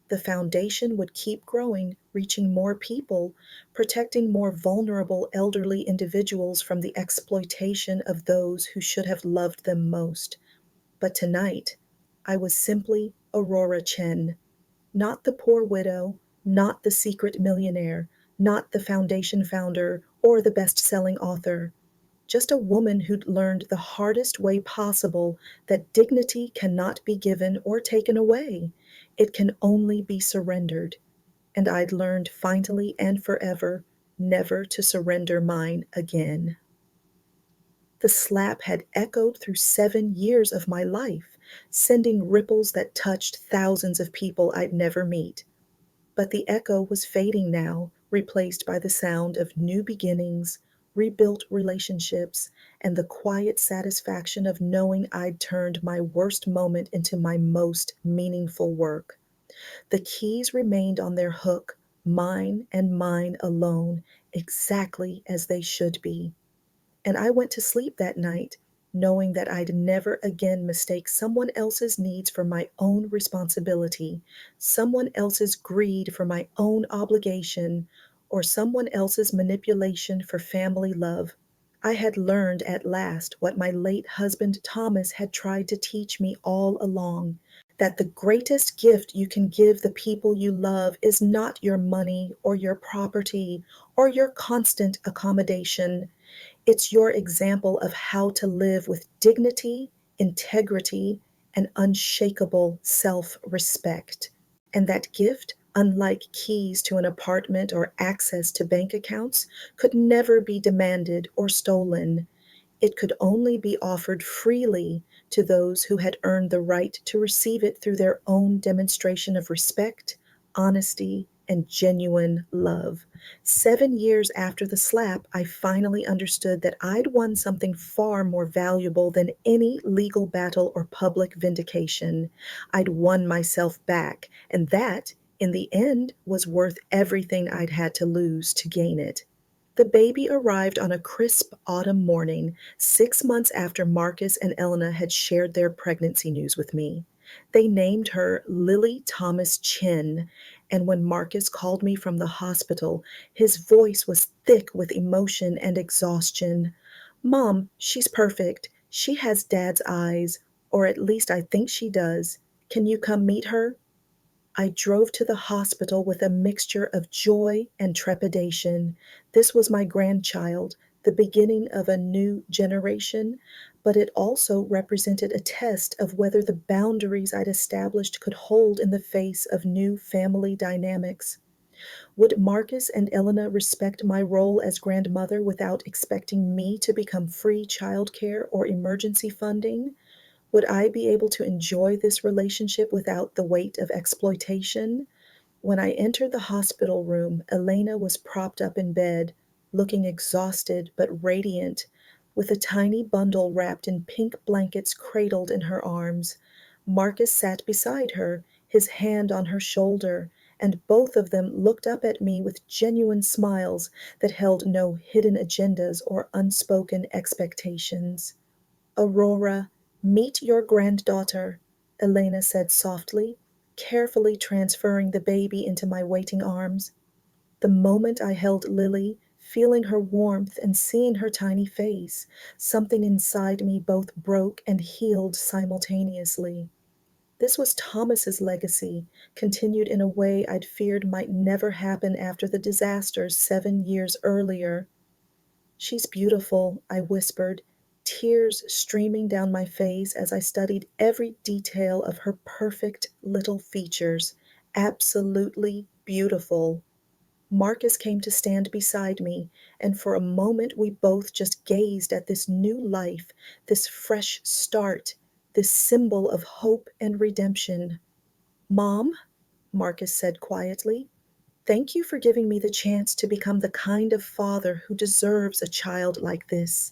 The foundation would keep growing, reaching more people, protecting more vulnerable elderly individuals from the exploitation of those who should have loved them most. But tonight, I was simply Aurora Chen, not the poor widow, not the secret millionaire, not the foundation founder or the best selling author. Just a woman who'd learned the hardest way possible that dignity cannot be given or taken away. It can only be surrendered. And I'd learned finally and forever never to surrender mine again. The slap had echoed through 7 years of my life, sending ripples that touched thousands of people I'd never meet. But the echo was fading now, replaced by the sound of new beginnings, rebuilt relationships, and the quiet satisfaction of knowing I'd turned my worst moment into my most meaningful work. The keys remained on their hook, mine and mine alone, exactly as they should be. And I went to sleep that night knowing that I'd never again mistake someone else's needs for my own responsibility, someone else's greed for my own obligation, or someone else's manipulation for family love. I had learned at last what my late husband Thomas had tried to teach me all along: that the greatest gift you can give the people you love is not your money or your property or your constant accommodation. It's your example of how to live with dignity, integrity, and unshakable self respect. And that gift, unlike keys to an apartment or access to bank accounts, could never be demanded or stolen. It could only be offered freely to those who had earned the right to receive it through their own demonstration of respect, honesty, and genuine love. 7 years after the slap, I finally understood that I'd won something far more valuable than any legal battle or public vindication. I'd won myself back, and that, in the end, was worth everything I'd had to lose to gain it. The baby arrived on a crisp autumn morning, 6 months after Marcus and Elena had shared their pregnancy news with me. They named her Lily Thomas Chin, and when Marcus called me from the hospital, his voice was thick with emotion and exhaustion. Mom, she's perfect. She has Dad's eyes, or at least I think she does. Can you come meet her? I drove to the hospital with a mixture of joy and trepidation. This was my grandchild, the beginning of a new generation, but it also represented a test of whether the boundaries I'd established could hold in the face of new family dynamics. Would Marcus and Elena respect my role as grandmother without expecting me to become free childcare or emergency funding? Would I be able to enjoy this relationship without the weight of exploitation? When I entered the hospital room, Elena was propped up in bed, looking exhausted but radiant, with a tiny bundle wrapped in pink blankets cradled in her arms. Marcus sat beside her, his hand on her shoulder, and both of them looked up at me with genuine smiles that held no hidden agendas or unspoken expectations. "Aurora, meet your granddaughter," Elena said softly, carefully transferring the baby into my waiting arms. The moment I held Lily, feeling her warmth and seeing her tiny face, something inside me both broke and healed simultaneously. This was Thomas's legacy, continued in a way I'd feared might never happen after the disaster 7 years earlier. "She's beautiful," I whispered, tears streaming down my face as I studied every detail of her perfect little features. Absolutely beautiful. Marcus came to stand beside me, and for a moment we both just gazed at this new life, this fresh start, this symbol of hope and redemption. "Mom," Marcus said quietly, "thank you for giving me the chance to become the kind of father who deserves a child like this.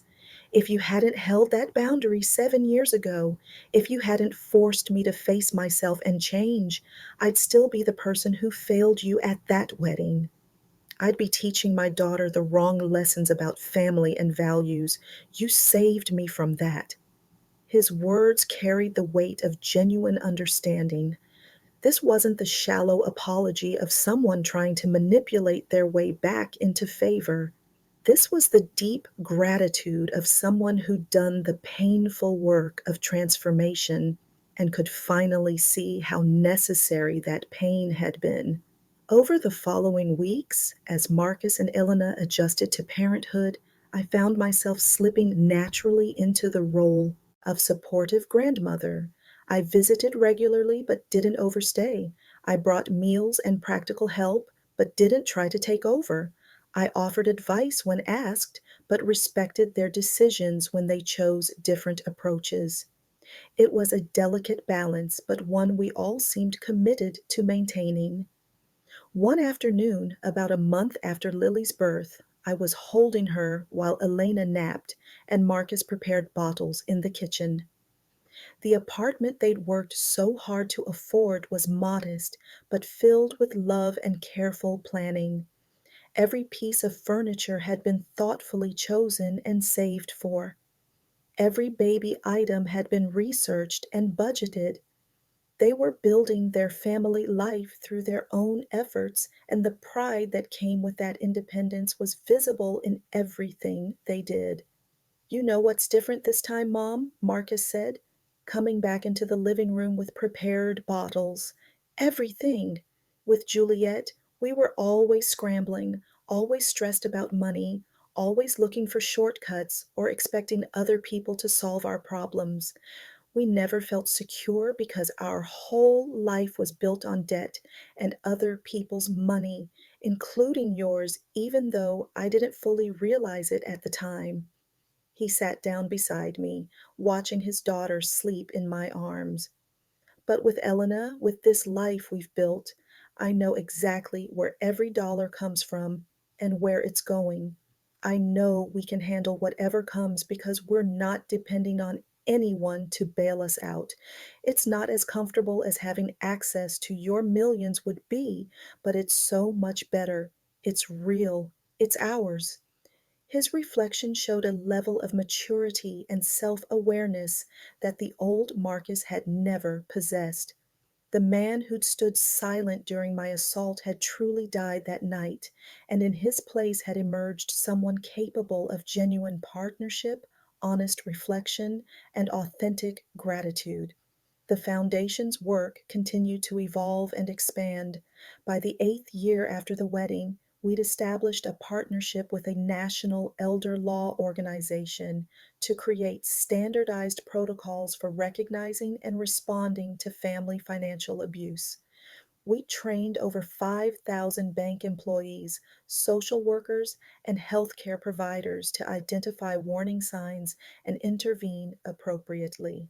If you hadn't held that boundary 7 years ago, if you hadn't forced me to face myself and change, I'd still be the person who failed you at that wedding. I'd be teaching my daughter the wrong lessons about family and values. You saved me from that." His words carried the weight of genuine understanding. This wasn't the shallow apology of someone trying to manipulate their way back into favor. This was the deep gratitude of someone who'd done the painful work of transformation and could finally see how necessary that pain had been. Over the following weeks, as Marcus and Elena adjusted to parenthood, I found myself slipping naturally into the role of supportive grandmother. I visited regularly but didn't overstay. I brought meals and practical help but didn't try to take over. I offered advice when asked but respected their decisions when they chose different approaches. It was a delicate balance, but one we all seemed committed to maintaining. One afternoon, about a month after Lily's birth, I was holding her while Elena napped and Marcus prepared bottles in the kitchen. The apartment they'd worked so hard to afford was modest, but filled with love and careful planning. Every piece of furniture had been thoughtfully chosen and saved for. Every baby item had been researched and budgeted. They were building their family life through their own efforts, and the pride that came with that independence was visible in everything they did. "You know what's different this time, Mom?" Marcus said, coming back into the living room with prepared bottles. "Everything. With Juliet, we were always scrambling, always stressed about money, always looking for shortcuts or expecting other people to solve our problems. We never felt secure because our whole life was built on debt and other people's money, including yours, even though I didn't fully realize it at the time." He sat down beside me, watching his daughter sleep in my arms. "But with Elena, with this life we've built, I know exactly where every dollar comes from and where it's going. I know we can handle whatever comes because we're not depending on anyone to bail us out. It's not as comfortable as having access to your millions would be, but it's so much better. It's real. It's ours." His reflection showed a level of maturity and self awareness that the old Marcus had never possessed. The man who'd stood silent during my assault had truly died that night, and in his place had emerged someone capable of genuine partnership, honest reflection, and authentic gratitude. The foundation's work continued to evolve and expand. By the 8th year after the wedding, we'd established a partnership with a national elder law organization to create standardized protocols for recognizing and responding to family financial abuse. We trained over 5,000 bank employees, social workers, and healthcare providers to identify warning signs and intervene appropriately.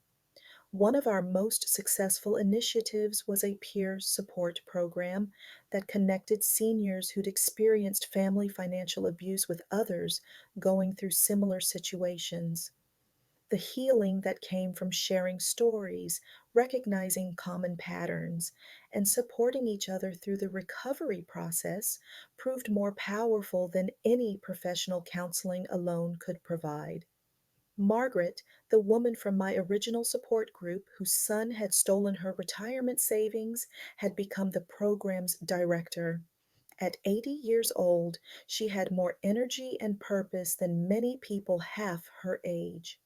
One of our most successful initiatives was a peer support program that connected seniors who'd experienced family financial abuse with others going through similar situations. The healing that came from sharing stories, recognizing common patterns, and supporting each other through the recovery process proved more powerful than any professional counseling alone could provide. Margaret, the woman from my original support group whose son had stolen her retirement savings, had become the program's director. At 80 years old, she had more energy and purpose than many people half her age.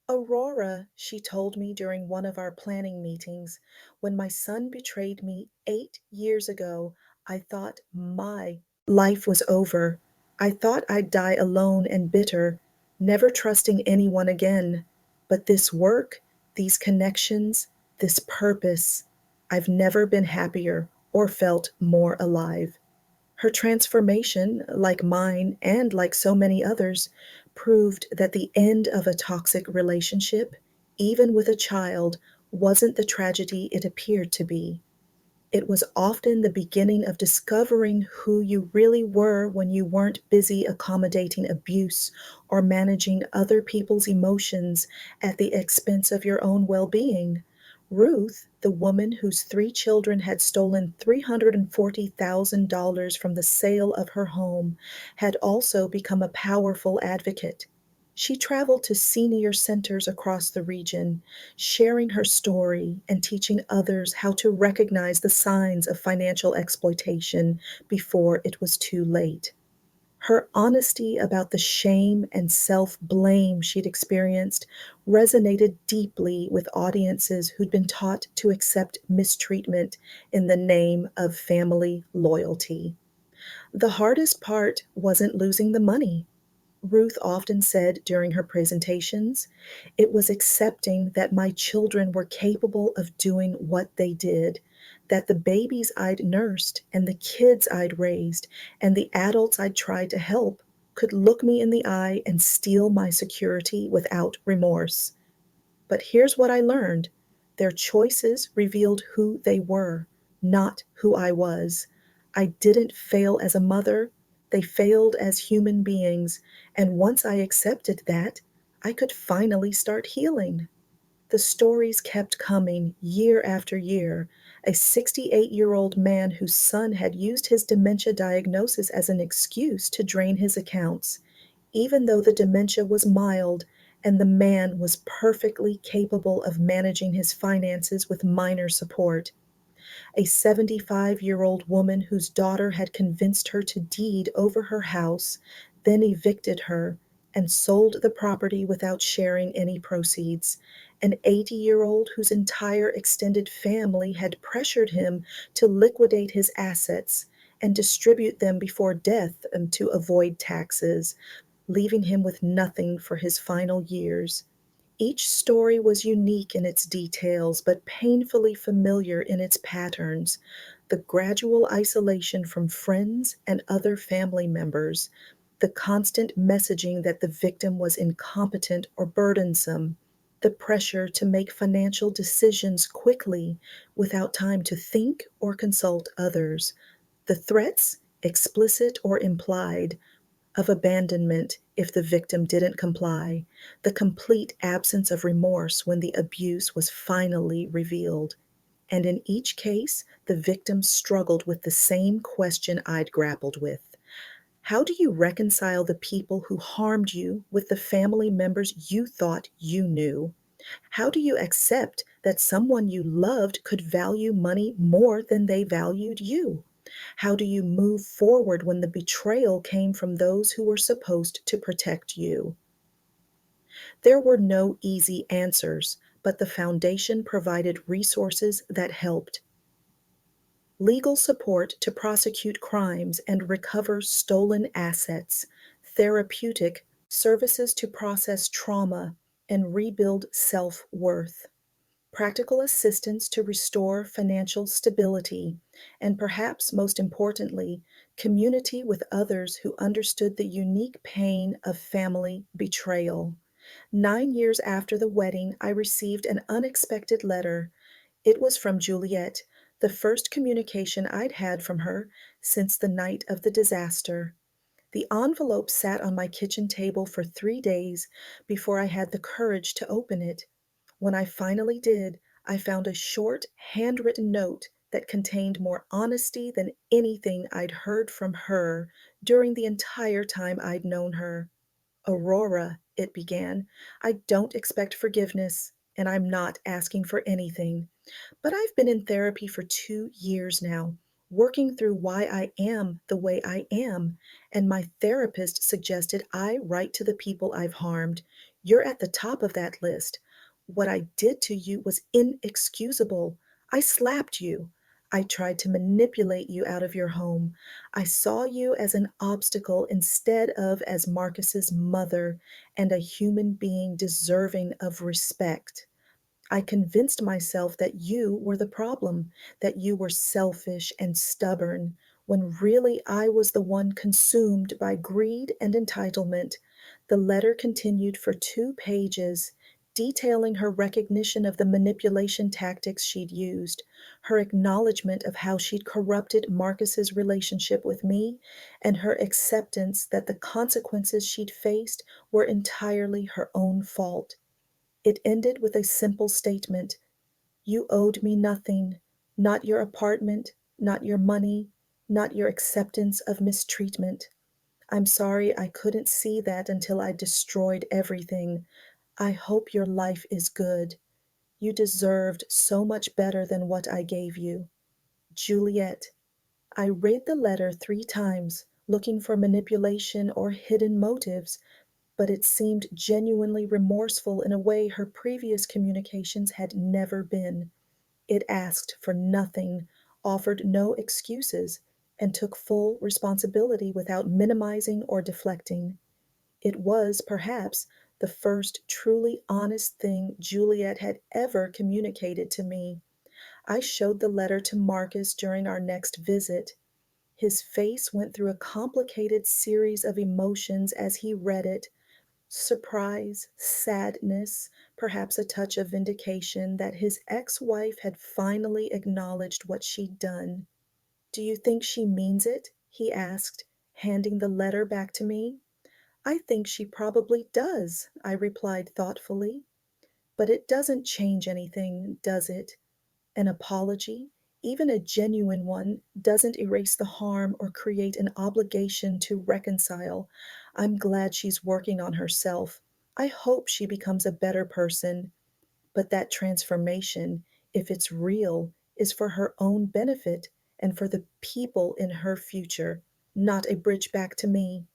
Aurora, she told me during one of our planning meetings, when my son betrayed me 8 years ago, I thought my life was over. I thought I'd die alone and bitter, never trusting anyone again. But this work, these connections, this purpose, I've never been happier or felt more alive. Her transformation, like mine and like so many others, proved that the end of a toxic relationship, even with a child, wasn't the tragedy it appeared to be. It was often the beginning of discovering who you really were when you weren't busy accommodating abuse or managing other people's emotions at the expense of your own well being. Ruth, the woman whose three children had stolen $340,000 from the sale of her home, had also become a powerful advocate. She traveled to senior centers across the region, sharing her story and teaching others how to recognize the signs of financial exploitation before it was too late. Her honesty about the shame and self blame she'd experienced resonated deeply with audiences who'd been taught to accept mistreatment in the name of family loyalty. The hardest part wasn't losing the money. Ruth often said during her presentations, it was accepting that my children were capable of doing what they did, that the babies I'd nursed and the kids I'd raised and the adults I'd tried to help could look me in the eye and steal my security without remorse. But here's what I learned: their choices revealed who they were, not who I was. I didn't fail as a mother, they failed as human beings, and once I accepted that, I could finally start healing. The stories kept coming year after year. A 68-year-old man whose son had used his dementia diagnosis as an excuse to drain his accounts, even though the dementia was mild and the man was perfectly capable of managing his finances with minor support. A 75-year-old woman whose daughter had convinced her to deed over her house, then evicted her, and sold the property without sharing any proceeds. An 80-year-old whose entire extended family had pressured him to liquidate his assets and distribute them before death to avoid taxes, leaving him with nothing for his final years. Each story was unique in its details, but painfully familiar in its patterns. The gradual isolation from friends and other family members, the constant messaging that the victim was incompetent or burdensome, the pressure to make financial decisions quickly without time to think or consult others, the threats, explicit or implied, of abandonment if the victim didn't comply, the complete absence of remorse when the abuse was finally revealed. And in each case, the victim struggled with the same question I'd grappled with. How do you reconcile the people who harmed you with the family members you thought you knew? How do you accept that someone you loved could value money more than they valued you? How do you move forward when the betrayal came from those who were supposed to protect you? There were no easy answers, but the foundation provided resources that helped. Legal support to prosecute crimes and recover stolen assets, therapeutic services to process trauma and rebuild self worth, practical assistance to restore financial stability, and perhaps most importantly, community with others who understood the unique pain of family betrayal. 9 years after the wedding, I received an unexpected letter. It was from Juliet, the first communication I'd had from her since the night of the disaster. The envelope sat on my kitchen table for 3 days before I had the courage to open it. When I finally did, I found a short, handwritten note that contained more honesty than anything I'd heard from her during the entire time I'd known her. "Aurora," it began, "I don't expect forgiveness, and I'm not asking for anything. But I've been in therapy for 2 years now, working through why I am the way I am, and my therapist suggested I write to the people I've harmed. You're at the top of that list. What I did to you was inexcusable. I slapped you. I tried to manipulate you out of your home. I saw you as an obstacle instead of as Marcus's mother and a human being deserving of respect. I convinced myself that you were the problem, that you were selfish and stubborn, when really I was the one consumed by greed and entitlement." The letter continued for 2 pages, detailing her recognition of the manipulation tactics she'd used, her acknowledgement of how she'd corrupted Marcus's relationship with me, and her acceptance that the consequences she'd faced were entirely her own fault. It ended with a simple statement: "You owed me nothing, not your apartment, not your money, not your acceptance of mistreatment. I'm sorry I couldn't see that until I destroyed everything. I hope your life is good. You deserved so much better than what I gave you. Juliet." I read the letter 3 times, looking for manipulation or hidden motives, but it seemed genuinely remorseful in a way her previous communications had never been. It asked for nothing, offered no excuses, and took full responsibility without minimizing or deflecting. It was, perhaps, the first truly honest thing Juliet had ever communicated to me. I showed the letter to Marcus during our next visit. His face went through a complicated series of emotions as he read it: surprise, sadness, perhaps a touch of vindication that his ex wife had finally acknowledged what she'd done. "Do you think she means it?" he asked, handing the letter back to me. "I think she probably does," I replied thoughtfully. "But it doesn't change anything, does it? An apology, even a genuine one, doesn't erase the harm or create an obligation to reconcile. I'm glad she's working on herself. I hope she becomes a better person. But that transformation, if it's real, is for her own benefit and for the people in her future, not a bridge back to me."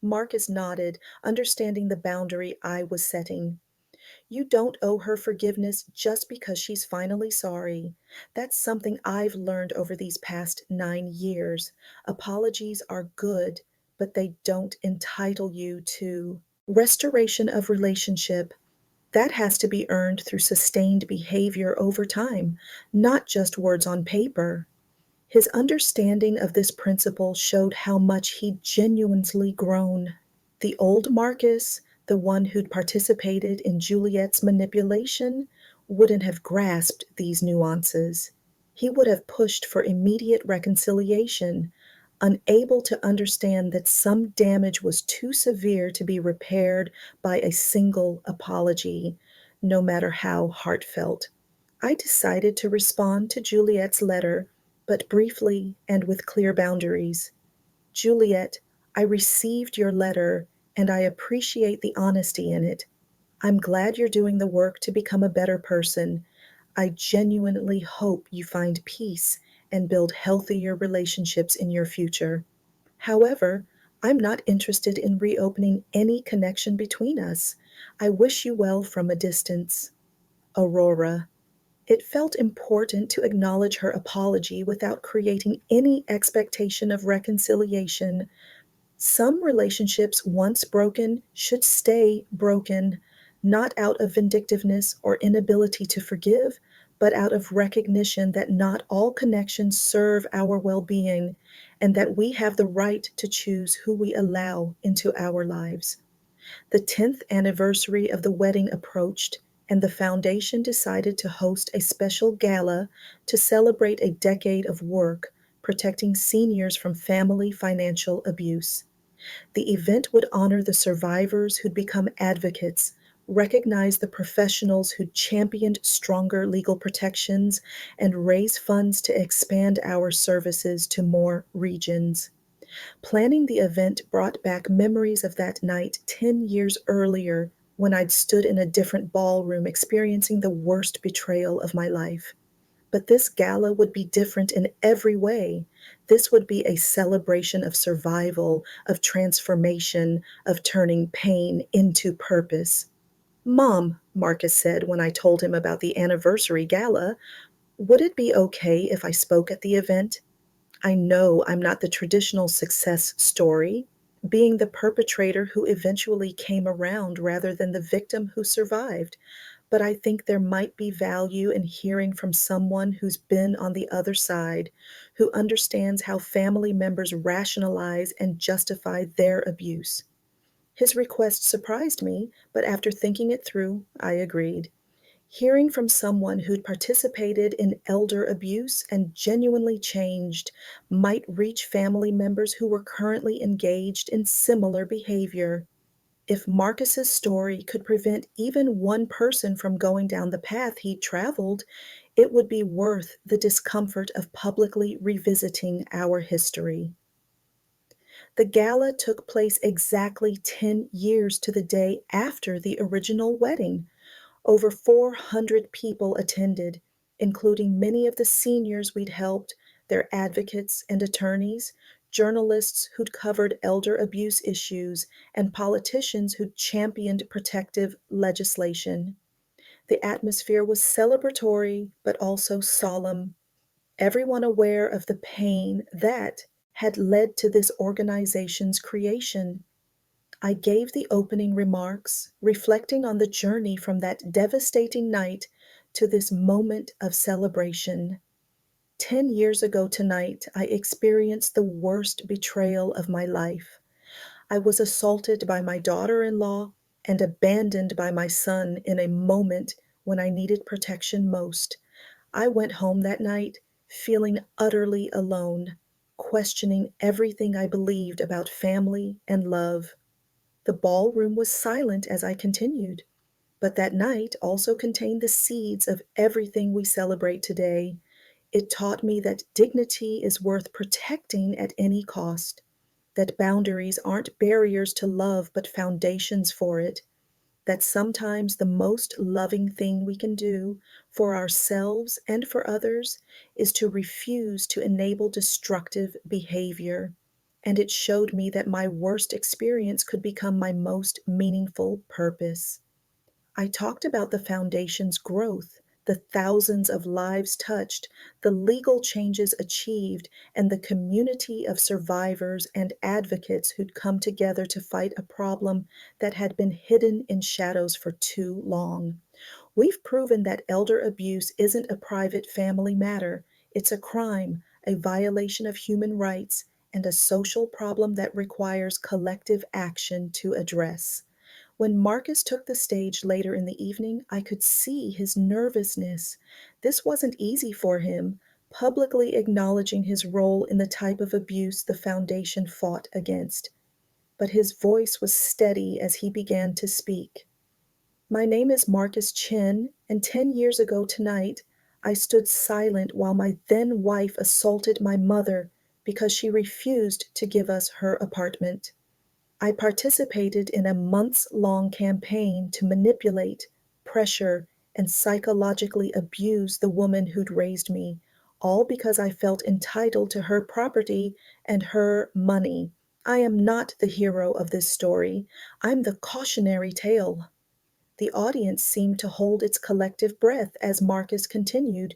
Marcus nodded, understanding the boundary I was setting. "You don't owe her forgiveness just because she's finally sorry. That's something I've learned over these past 9 years. Apologies are good, but they don't entitle you to restoration of relationship. That has to be earned through sustained behavior over time, not just words on paper." His understanding of this principle showed how much he'd genuinely grown. The old Marcus, the one who'd participated in Juliet's manipulation, wouldn't have grasped these nuances. He would have pushed for immediate reconciliation, unable to understand that some damage was too severe to be repaired by a single apology, no matter how heartfelt. I decided to respond to Juliet's letter, but briefly and with clear boundaries. "Juliet, I received your letter, and I appreciate the honesty in it. I'm glad you're doing the work to become a better person. I genuinely hope you find peace and build healthier relationships in your future. However, I'm not interested in reopening any connection between us. I wish you well from a distance. Aurora." It felt important to acknowledge her apology without creating any expectation of reconciliation. Some relationships, once broken, should stay broken, not out of vindictiveness or inability to forgive, but out of recognition that not all connections serve our well being, and that we have the right to choose who we allow into our lives. The 10th anniversary of the wedding approached, and the foundation decided to host a special gala to celebrate a decade of work protecting seniors from family financial abuse. The event would honor the survivors who'd become advocates, recognize the professionals who'd championed stronger legal protections, and raise funds to expand our services to more regions. Planning the event brought back memories of that night 10 years earlier when I'd stood in a different ballroom experiencing the worst betrayal of my life. But this gala would be different in every way. This would be a celebration of survival, of transformation, of turning pain into purpose. Mom, Marcus said when I told him about the anniversary gala, would it be okay if I spoke at the event? I know I'm not the traditional success story, being the perpetrator who eventually came around rather than the victim who survived, but I think there might be value in hearing from someone who's been on the other side, who understands how family members rationalize and justify their abuse. His request surprised me, but after thinking it through, I agreed. Hearing from someone who'd participated in elder abuse and genuinely changed might reach family members who were currently engaged in similar behavior. If Marcus's story could prevent even one person from going down the path he'd traveled, it would be worth the discomfort of publicly revisiting our history. The gala took place exactly 10 years to the day after the original wedding. Over 400 people attended, including many of the seniors we'd helped, their advocates and attorneys, journalists who'd covered elder abuse issues, and politicians who'd championed protective legislation. The atmosphere was celebratory but also solemn, everyone aware of the pain that had led to this organization's creation. I gave the opening remarks, reflecting on the journey from that devastating night to this moment of celebration. 10 years ago tonight, I experienced the worst betrayal of my life. I was assaulted by my daughter in law and abandoned by my son in a moment when I needed protection most. I went home that night feeling utterly alone, questioning everything I believed about family and love. The ballroom was silent as I continued, but that night also contained the seeds of everything we celebrate today. It taught me that dignity is worth protecting at any cost, that boundaries aren't barriers to love but foundations for it, that sometimes the most loving thing we can do for ourselves and for others is to refuse to enable destructive behavior. And it showed me that my worst experience could become my most meaningful purpose. I talked about the foundation's growth, the thousands of lives touched, the legal changes achieved, and the community of survivors and advocates who'd come together to fight a problem that had been hidden in shadows for too long. We've proven that elder abuse isn't a private family matter, it's a crime, a violation of human rights, and a social problem that requires collective action to address. When Marcus took the stage later in the evening, I could see his nervousness. This wasn't easy for him, publicly acknowledging his role in the type of abuse the foundation fought against. But his voice was steady as he began to speak. My name is Marcus Chin, and 10 years ago tonight, I stood silent while my then wife assaulted my mother because she refused to give us her apartment. I participated in a months long campaign to manipulate, pressure, and psychologically abuse the woman who'd raised me, all because I felt entitled to her property and her money. I am not the hero of this story. I'm the cautionary tale. The audience seemed to hold its collective breath as Marcus continued,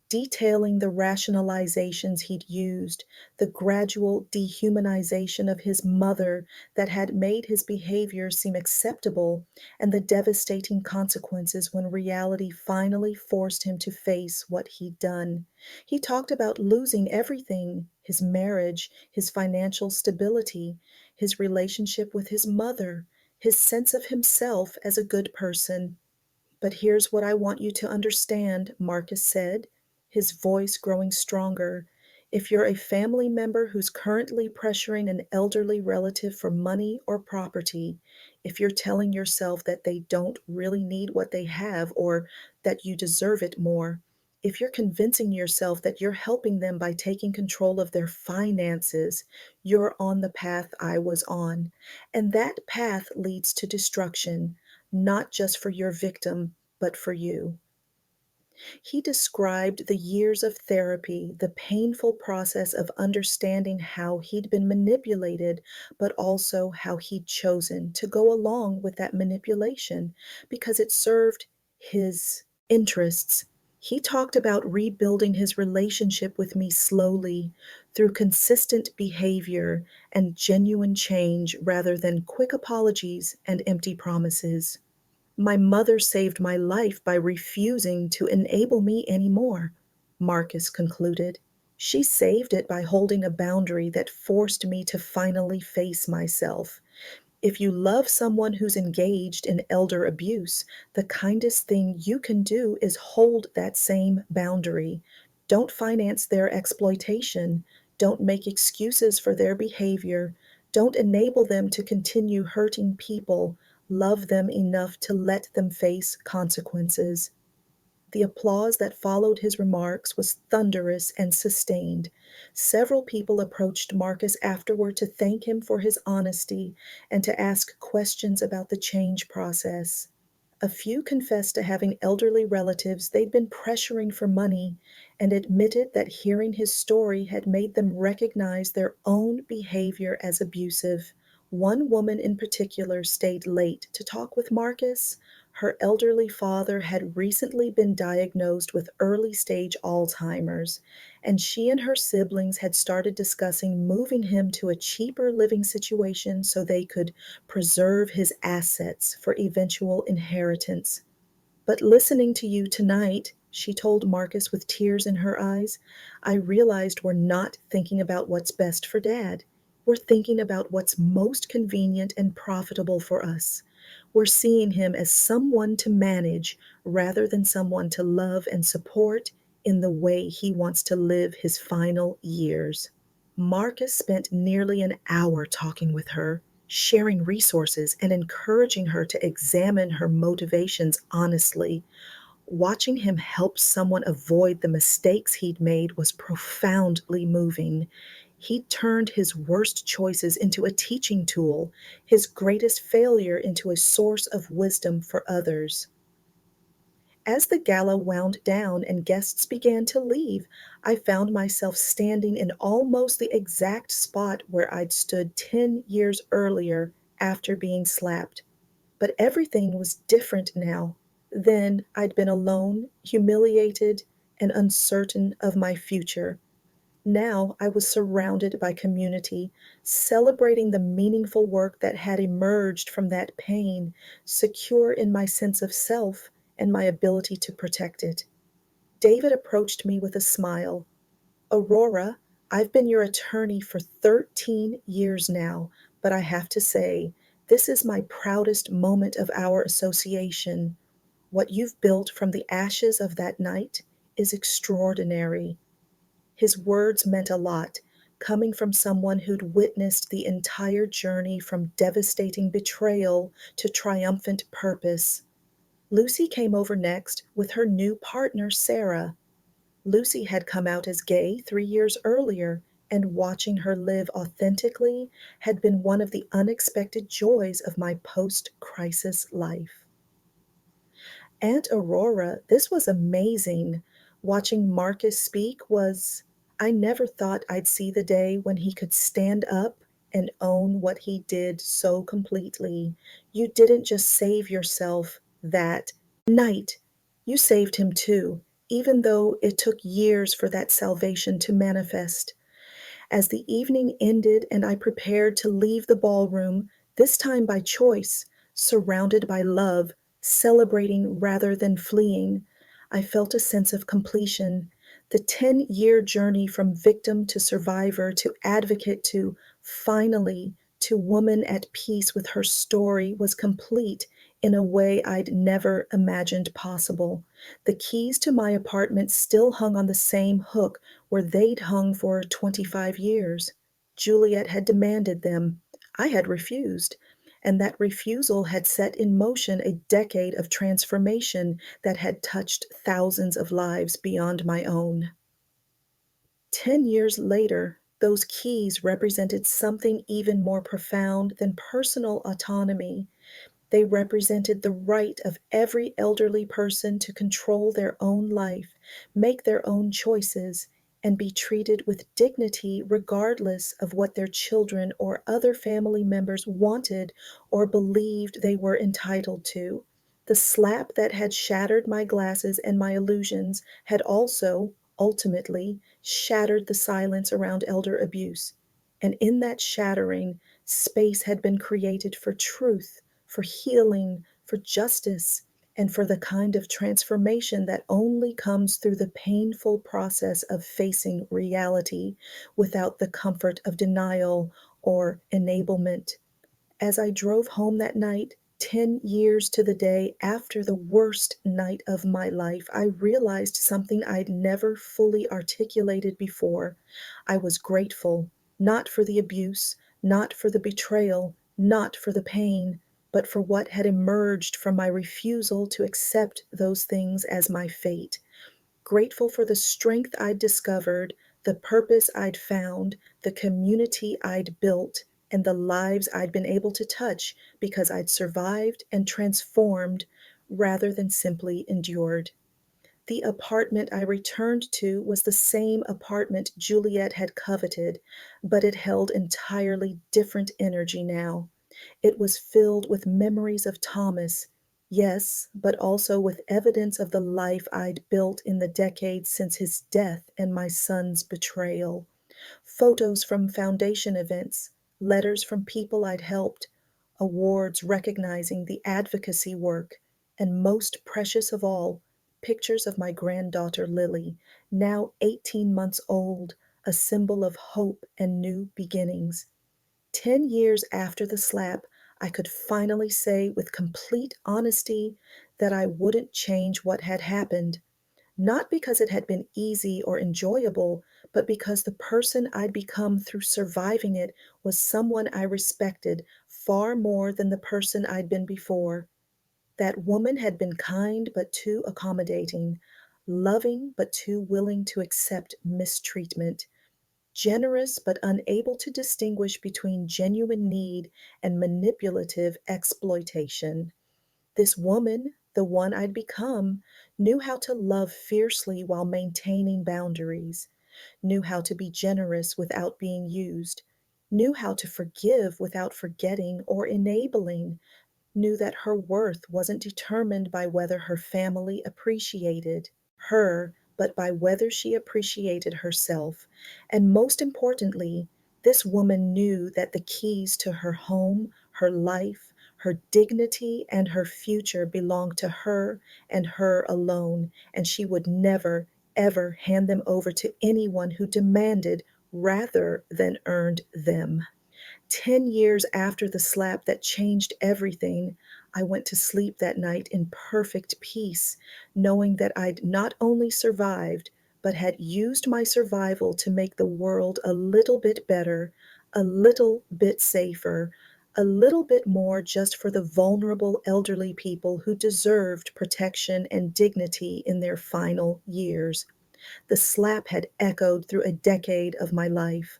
detailing the rationalizations he'd used, the gradual dehumanization of his mother that had made his behavior seem acceptable, and the devastating consequences when reality finally forced him to face what he'd done. He talked about losing everything: his marriage, his financial stability, his relationship with his mother, his sense of himself as a good person. "But here's what I want you to understand," Marcus said, his voice growing stronger. "If you're a family member who's currently pressuring an elderly relative for money or property, if you're telling yourself that they don't really need what they have or that you deserve it more, if you're convincing yourself that you're helping them by taking control of their finances, you're on the path I was on. And that path leads to destruction, not just for your victim, but for you." He described the years of therapy, the painful process of understanding how he'd been manipulated, but also how he'd chosen to go along with that manipulation because it served his interests. He talked about rebuilding his relationship with me slowly through consistent behavior and genuine change rather than quick apologies and empty promises. "My mother saved my life by refusing to enable me anymore," Marcus concluded. "She saved it by holding a boundary that forced me to finally face myself. If you love someone who's engaged in elder abuse, the kindest thing you can do is hold that same boundary. Don't finance their exploitation. Don't make excuses for their behavior. Don't enable them to continue hurting people. Love them enough to let them face consequences." The applause that followed his remarks was thunderous and sustained. Several people approached Marcus afterward to thank him for his honesty and to ask questions about the change process. A few confessed to having elderly relatives they'd been pressuring for money and admitted that hearing his story had made them recognize their own behavior as abusive. One woman in particular stayed late to talk with Marcus. Her elderly father had recently been diagnosed with early stage Alzheimer's, and she and her siblings had started discussing moving him to a cheaper living situation so they could preserve his assets for eventual inheritance. "But listening to you tonight," she told Marcus with tears in her eyes, "I realized we're not thinking about what's best for Dad. We're thinking about what's most convenient and profitable for us. We're seeing him as someone to manage rather than someone to love and support in the way he wants to live his final years." Marcus spent nearly an hour talking with her, sharing resources and encouraging her to examine her motivations honestly. Watching him help someone avoid the mistakes he'd made was profoundly moving. He turned his worst choices into a teaching tool, his greatest failure into a source of wisdom for others. As the gala wound down and guests began to leave, I found myself standing in almost the exact spot where I'd stood 10 years earlier after being slapped. But everything was different now. Then I'd been alone, humiliated, and uncertain of my future. Now I was surrounded by community, celebrating the meaningful work that had emerged from that pain, secure in my sense of self and my ability to protect it. David approached me with a smile. "Aurora, I've been your attorney for 13 years now, but I have to say, this is my proudest moment of our association. What you've built from the ashes of that night is extraordinary." His words meant a lot, coming from someone who'd witnessed the entire journey from devastating betrayal to triumphant purpose. Lucy came over next with her new partner, Sarah. Lucy had come out as gay 3 years earlier, and watching her live authentically had been one of the unexpected joys of my post crisis life. Aunt Aurora, this was amazing. Watching Marcus speak was, I never thought I'd see the day when he could stand up and own what he did so completely. You didn't just save yourself that night, you saved him too, even though it took years for that salvation to manifest. As the evening ended and I prepared to leave the ballroom, this time by choice, surrounded by love, celebrating rather than fleeing, I felt a sense of completion. The 10-year journey from victim to survivor to advocate to finally to woman at peace with her story was complete in a way I'd never imagined possible. The keys to my apartment still hung on the same hook where they'd hung for 25 years. Juliet had demanded them. I had refused. And that refusal had set in motion a decade of transformation that had touched thousands of lives beyond my own. 10 years later, those keys represented something even more profound than personal autonomy. They represented the right of every elderly person to control their own life, make their own choices, and be treated with dignity regardless of what their children or other family members wanted or believed they were entitled to. The slap that had shattered my glasses and my illusions had also, ultimately, shattered the silence around elder abuse. And in that shattering, space had been created for truth, for healing, for justice, and for the kind of transformation that only comes through the painful process of facing reality without the comfort of denial or enablement. As I drove home that night, 10 years to the day after the worst night of my life, I realized something I'd never fully articulated before. I was grateful, not for the abuse, not for the betrayal, not for the pain, but for what had emerged from my refusal to accept those things as my fate. Grateful for the strength I'd discovered, the purpose I'd found, the community I'd built, and the lives I'd been able to touch because I'd survived and transformed rather than simply endured. The apartment I returned to was the same apartment Juliet had coveted, but it held entirely different energy now. It was filled with memories of Thomas, yes, but also with evidence of the life I'd built in the decades since his death and my son's betrayal. Photos from foundation events, letters from people I'd helped, awards recognizing the advocacy work, and most precious of all, pictures of my granddaughter Lily, now 18 months old, a symbol of hope and new beginnings. 10 years after the slap, I could finally say with complete honesty that I wouldn't change what had happened, not because it had been easy or enjoyable, but because the person I'd become through surviving it was someone I respected far more than the person I'd been before. That woman had been kind but too accommodating, loving but too willing to accept mistreatment, generous but unable to distinguish between genuine need and manipulative exploitation. This woman, the one I'd become, knew how to love fiercely while maintaining boundaries, knew how to be generous without being used, knew how to forgive without forgetting or enabling, knew that her worth wasn't determined by whether her family appreciated her, but by whether she appreciated herself. And most importantly, this woman knew that the keys to her home, her life, her dignity, and her future belonged to her and her alone, and she would never, ever hand them over to anyone who demanded rather than earned them. 10 years after the slap that changed everything, I went to sleep that night in perfect peace, knowing that I'd not only survived, but had used my survival to make the world a little bit better, a little bit safer, a little bit more just for the vulnerable elderly people who deserved protection and dignity in their final years. The slap had echoed through a decade of my life,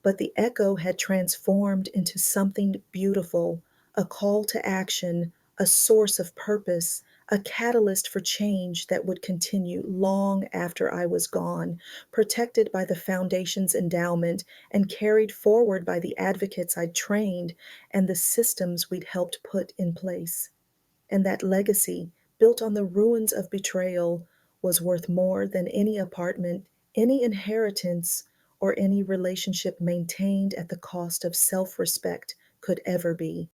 but the echo had transformed into something beautiful, a call to action, a source of purpose, a catalyst for change that would continue long after I was gone, protected by the Foundation's endowment and carried forward by the advocates I'd trained and the systems we'd helped put in place. And that legacy, built on the ruins of betrayal, was worth more than any apartment, any inheritance, or any relationship maintained at the cost of self respect could ever be.